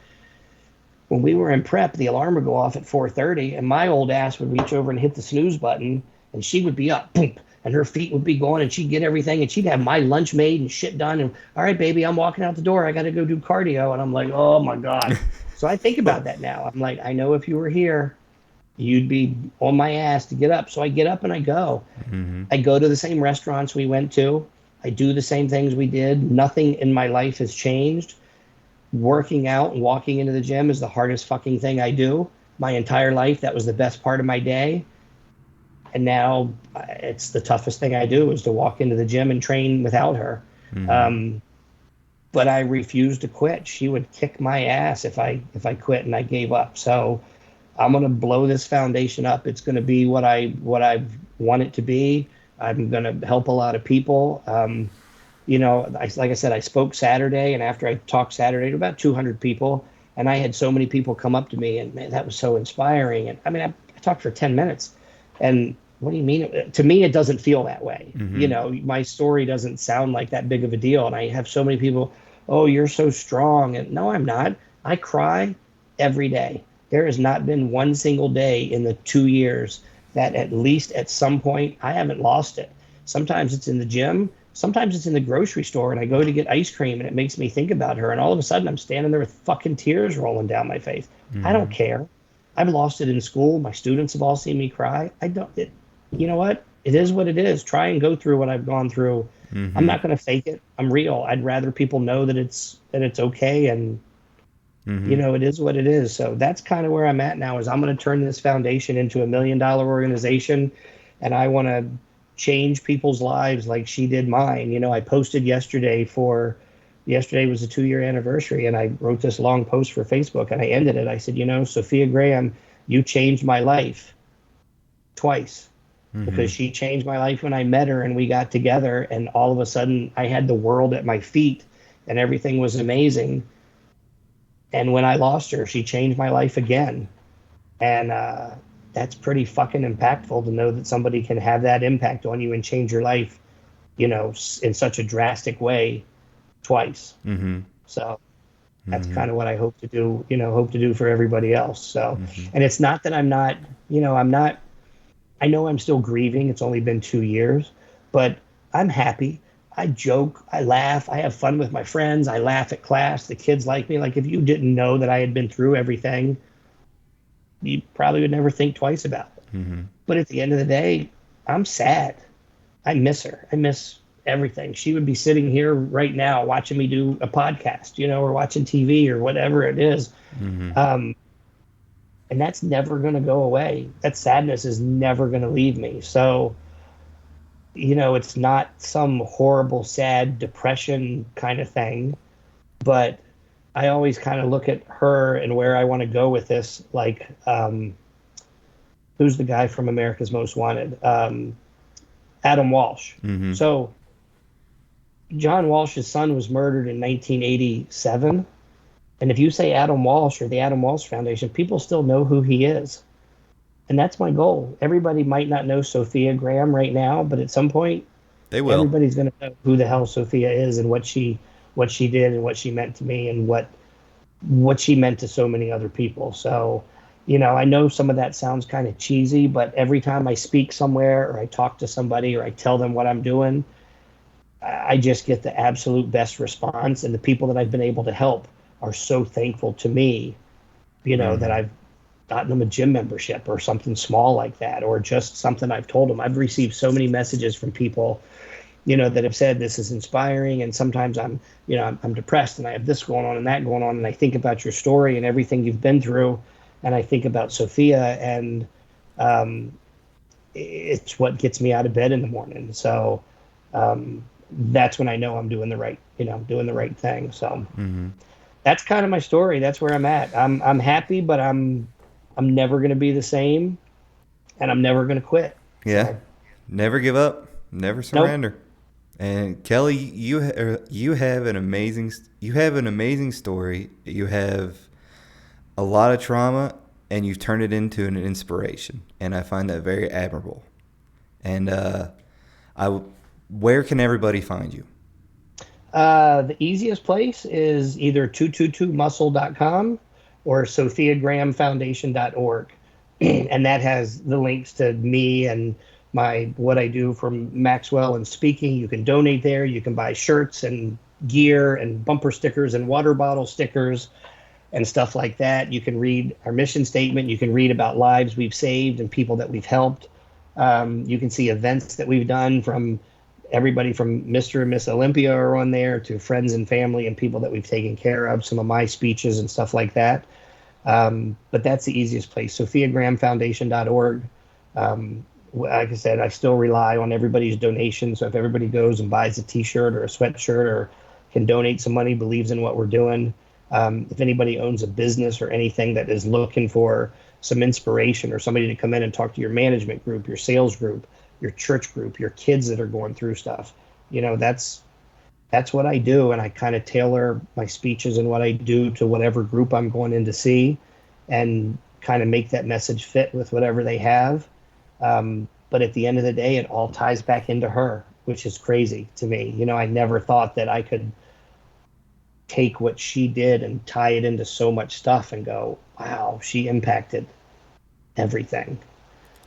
when we were in prep, the alarm would go off at 4:30 and my old ass would reach over and hit the snooze button and she would be up, boom, and her feet would be going and she'd get everything and she'd have my lunch made and shit done. And all right, baby, I'm walking out the door. I got to go do cardio. And I'm like, oh my God. So I think about that now. I'm like, I know if you were here, you'd be on my ass to get up. So I get up and I go. Mm-hmm. I go to the same restaurants we went to. I do the same things we did. Nothing in my life has changed. Working out and walking into the gym is the hardest fucking thing I do. My entire life, that was the best part of my day. And now it's the toughest thing I do is to walk into the gym and train without her. Mm-hmm. But I refused to quit. She would kick my ass if I quit and I gave up. So I'm gonna blow this foundation up. It's gonna be what I want it to be. I'm gonna help a lot of people. You know, like I said, I spoke Saturday, and after I talked Saturday to about 200 people, and I had so many people come up to me, and man, that was so inspiring. And I mean, I talked for 10 minutes, and what do you mean? To me, it doesn't feel that way. Mm-hmm. You know, my story doesn't sound like that big of a deal, and I have so many people, oh, you're so strong, and no, I'm not. I cry every day. There has not been one single day in the 2 years that at least at some point I haven't lost it. Sometimes it's in the gym. Sometimes it's in the grocery store and I go to get ice cream and it makes me think about her. And all of a sudden I'm standing there with fucking tears rolling down my face. Mm-hmm. I don't care. I've lost it in school. My students have all seen me cry. You know what? It is what it is. Try and go through what I've gone through. Mm-hmm. I'm not going to fake it. I'm real. I'd rather people know that it's okay. And, Mm-hmm. you know, it is what it is. So that's kind of where I'm at now is I'm going to turn this foundation into $1 million organization. And I want to change people's lives like she did mine. You know, I posted yesterday was the 2-year anniversary and I wrote this long post for Facebook and I ended it. I said, you know, Sophia Graham, you changed my life twice because she changed my life when I met her and we got together and all of a sudden I had the world at my feet and everything was amazing. And when I lost her, she changed my life again. And that's pretty fucking impactful to know that somebody can have that impact on you and change your life, you know, in such a drastic way twice. Mm-hmm. So that's kind of what I hope to do for everybody else. So, and it's not that I'm not, you know, I know I'm still grieving. It's only been 2 years, but I'm happy. I joke, I laugh, I have fun with my friends, I laugh at class, the kids like me. Like if you didn't know that I had been through everything, you probably would never think twice about it. Mm-hmm. But at the end of the day, I'm sad. I miss her. I miss everything. She would be sitting here right now watching me do a podcast, you know, or watching TV or whatever it is. Mm-hmm. And that's never going to go away. That sadness is never going to leave me. So, you know, it's not some horrible, sad depression kind of thing, but I always kind of look at her and where I want to go with this. Like, who's the guy from America's Most Wanted? Adam Walsh. Mm-hmm. So John Walsh's son was murdered in 1987. And if you say Adam Walsh or the Adam Walsh Foundation, people still know who he is. And that's my goal. Everybody might not know Sophia Graham right now, but at some point, They will. everybody's going to know who the hell Sophia is and what she did and what she meant to me and what she meant to so many other people. So, you know, I know some of that sounds kind of cheesy, but every time I speak somewhere or I talk to somebody or I tell them what I'm doing, I just get the absolute best response. And the people that I've been able to help are so thankful to me, you know, that I've gotten them a gym membership or something small like that, or just something I've told them. I've received so many messages from people, you know, that have said this is inspiring. And sometimes I'm depressed and I have this going on and that going on. And I think about your story and everything you've been through. and I think about Sophia, and um, it's what gets me out of bed in the morning. So that's when I know I'm doing the right, doing the right thing. So Mm-hmm. that's kind of my story. That's where I'm at. I'm happy, but I'm never going to be the same, and I'm never going to quit. Yeah. So Never give up. Never nope. surrender. And Kelly, you have an amazing story. You have a lot of trauma, and you've turned it into an inspiration, and I find that very admirable. And I, where can everybody find you? The easiest place is either 222muscle.com or sophiagrahamfoundation.org. And that has the links to me and my what I do from Maxwell and speaking. You can donate there. You can buy shirts and gear and bumper stickers and water bottle stickers and stuff like that. You can read our mission statement. You can read about lives we've saved and people that we've helped. You can see events that we've done from everybody from Mr. and Miss Olympia are on there to friends and family and people that we've taken care of, some of my speeches and stuff like that. But that's the easiest place, sophiagrahamfoundation.org. Like I said, I still rely on everybody's donation. So if everybody goes and buys a T-shirt or a sweatshirt or can donate some money, believes in what we're doing, if anybody owns a business or anything that is looking for some inspiration or somebody to come in and talk to your management group, your sales group, your church group, your kids that are going through stuff, that's what I do. And I kind of tailor my speeches and what I do to whatever group I'm going in to see and kind of make that message fit with whatever they have. But at the end of the day, it all ties back into her, which is crazy to me. I never thought that I could take what she did and tie it into so much stuff and go, wow, she impacted everything.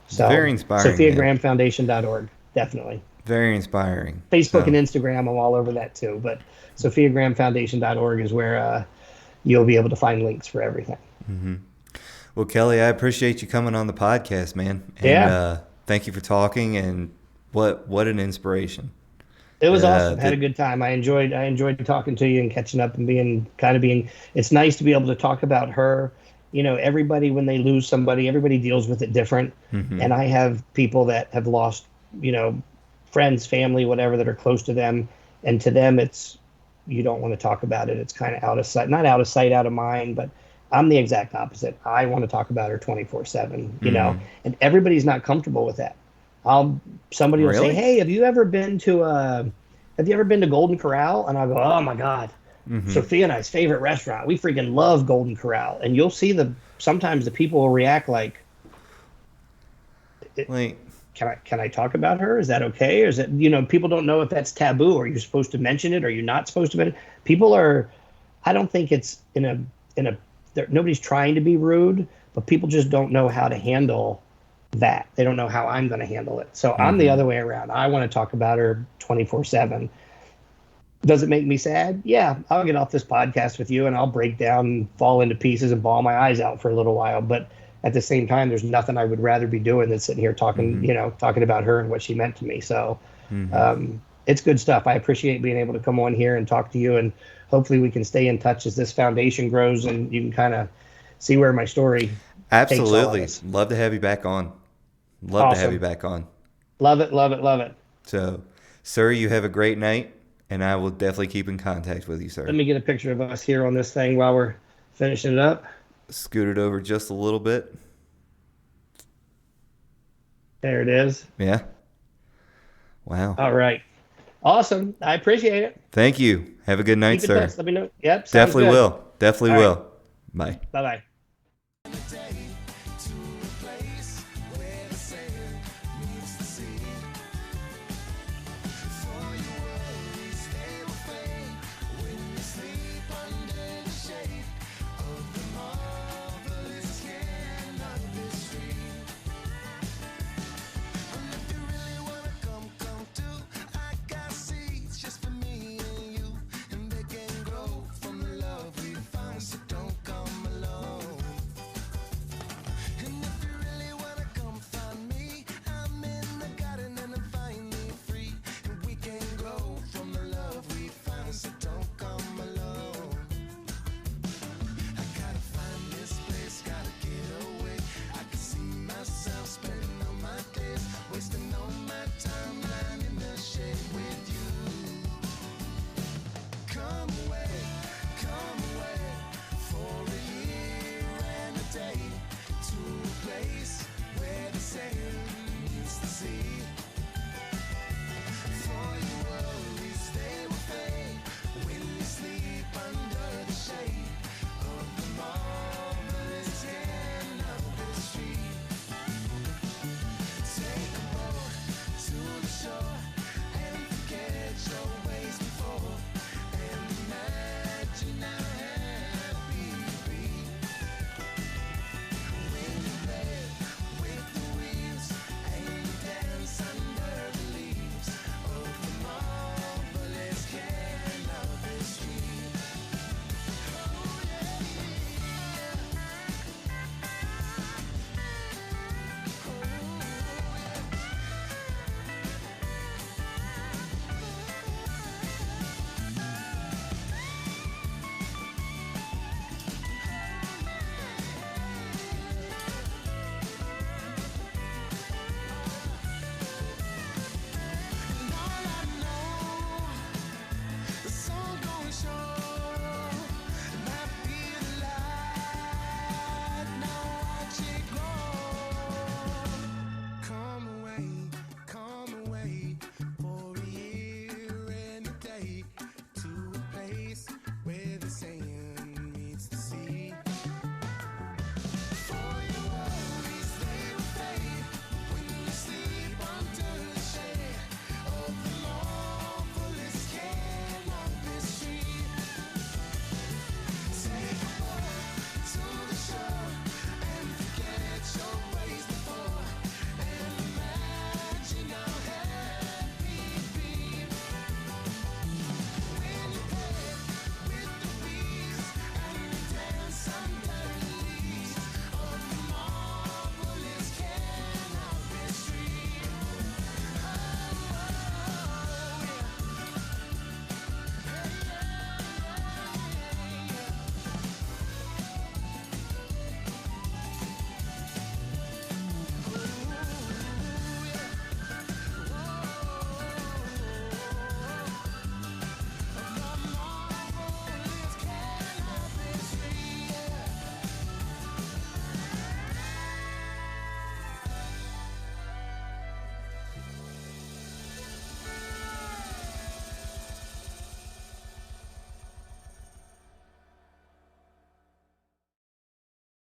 It's very So, inspiring, man. sophiagrahamfoundation.org, definitely. Very inspiring. Facebook and So, Instagram, I'm all over that too. But sophiagrahamfoundation.org is where you'll be able to find links for everything. well, Kelly, I appreciate you coming on the podcast, man. And Yeah, thank you for talking. And what an inspiration. it was awesome. Had a That good time. I enjoyed talking to you and catching up and being. It's nice to be able to talk about her. Everybody when they lose somebody, everybody deals with it different. And I have people that have lost, friends, family, whatever, that are close to them, and to them it's you don't want to talk about it. It's kind of out of sight, not out of sight, out of mind. But I'm the exact opposite. I want to talk about her 24/7. And everybody's not comfortable with that. Somebody will say, really. "Hey, have you ever been to Golden Corral?" And I go, "Oh my God, Sophia and I's favorite restaurant. We freaking love Golden Corral." And you'll see sometimes the people will react like, Like, can I talk about her? Is that okay? Or is it, people don't know if that's taboo, or you're supposed to mention it, or you're not supposed to mention it. People are, I don't think it's nobody's trying to be rude, but people just don't know how to handle that. They don't know how I'm going to handle it. So I'm the other way around. I want to talk about her 24/7. Does it make me sad? Yeah, I'll get off this podcast with you and I'll break down, fall into pieces, and bawl my eyes out for a little while. But at the same time, there's nothing I would rather be doing than sitting here talking, talking about her and what she meant to me. So it's good stuff. I appreciate being able to come on here and talk to you, and hopefully we can stay in touch as this foundation grows and you can kind of see where my story takes all of absolutely. us. Love to have you back on. Love to have you Awesome. back on. Love it, love it, love it. So, sir, you have a great night, and I will definitely keep in contact with you, sir. Let me get a picture of us here on this thing while we're finishing it up. Scoot it over just a little bit. There it is. Yeah. Wow. All right. Awesome. I appreciate it. Thank you. Have a good night, Keep in sir. touch. Let me know. Yep. Sounds Definitely good. will. Definitely All right. will. Bye. Bye bye.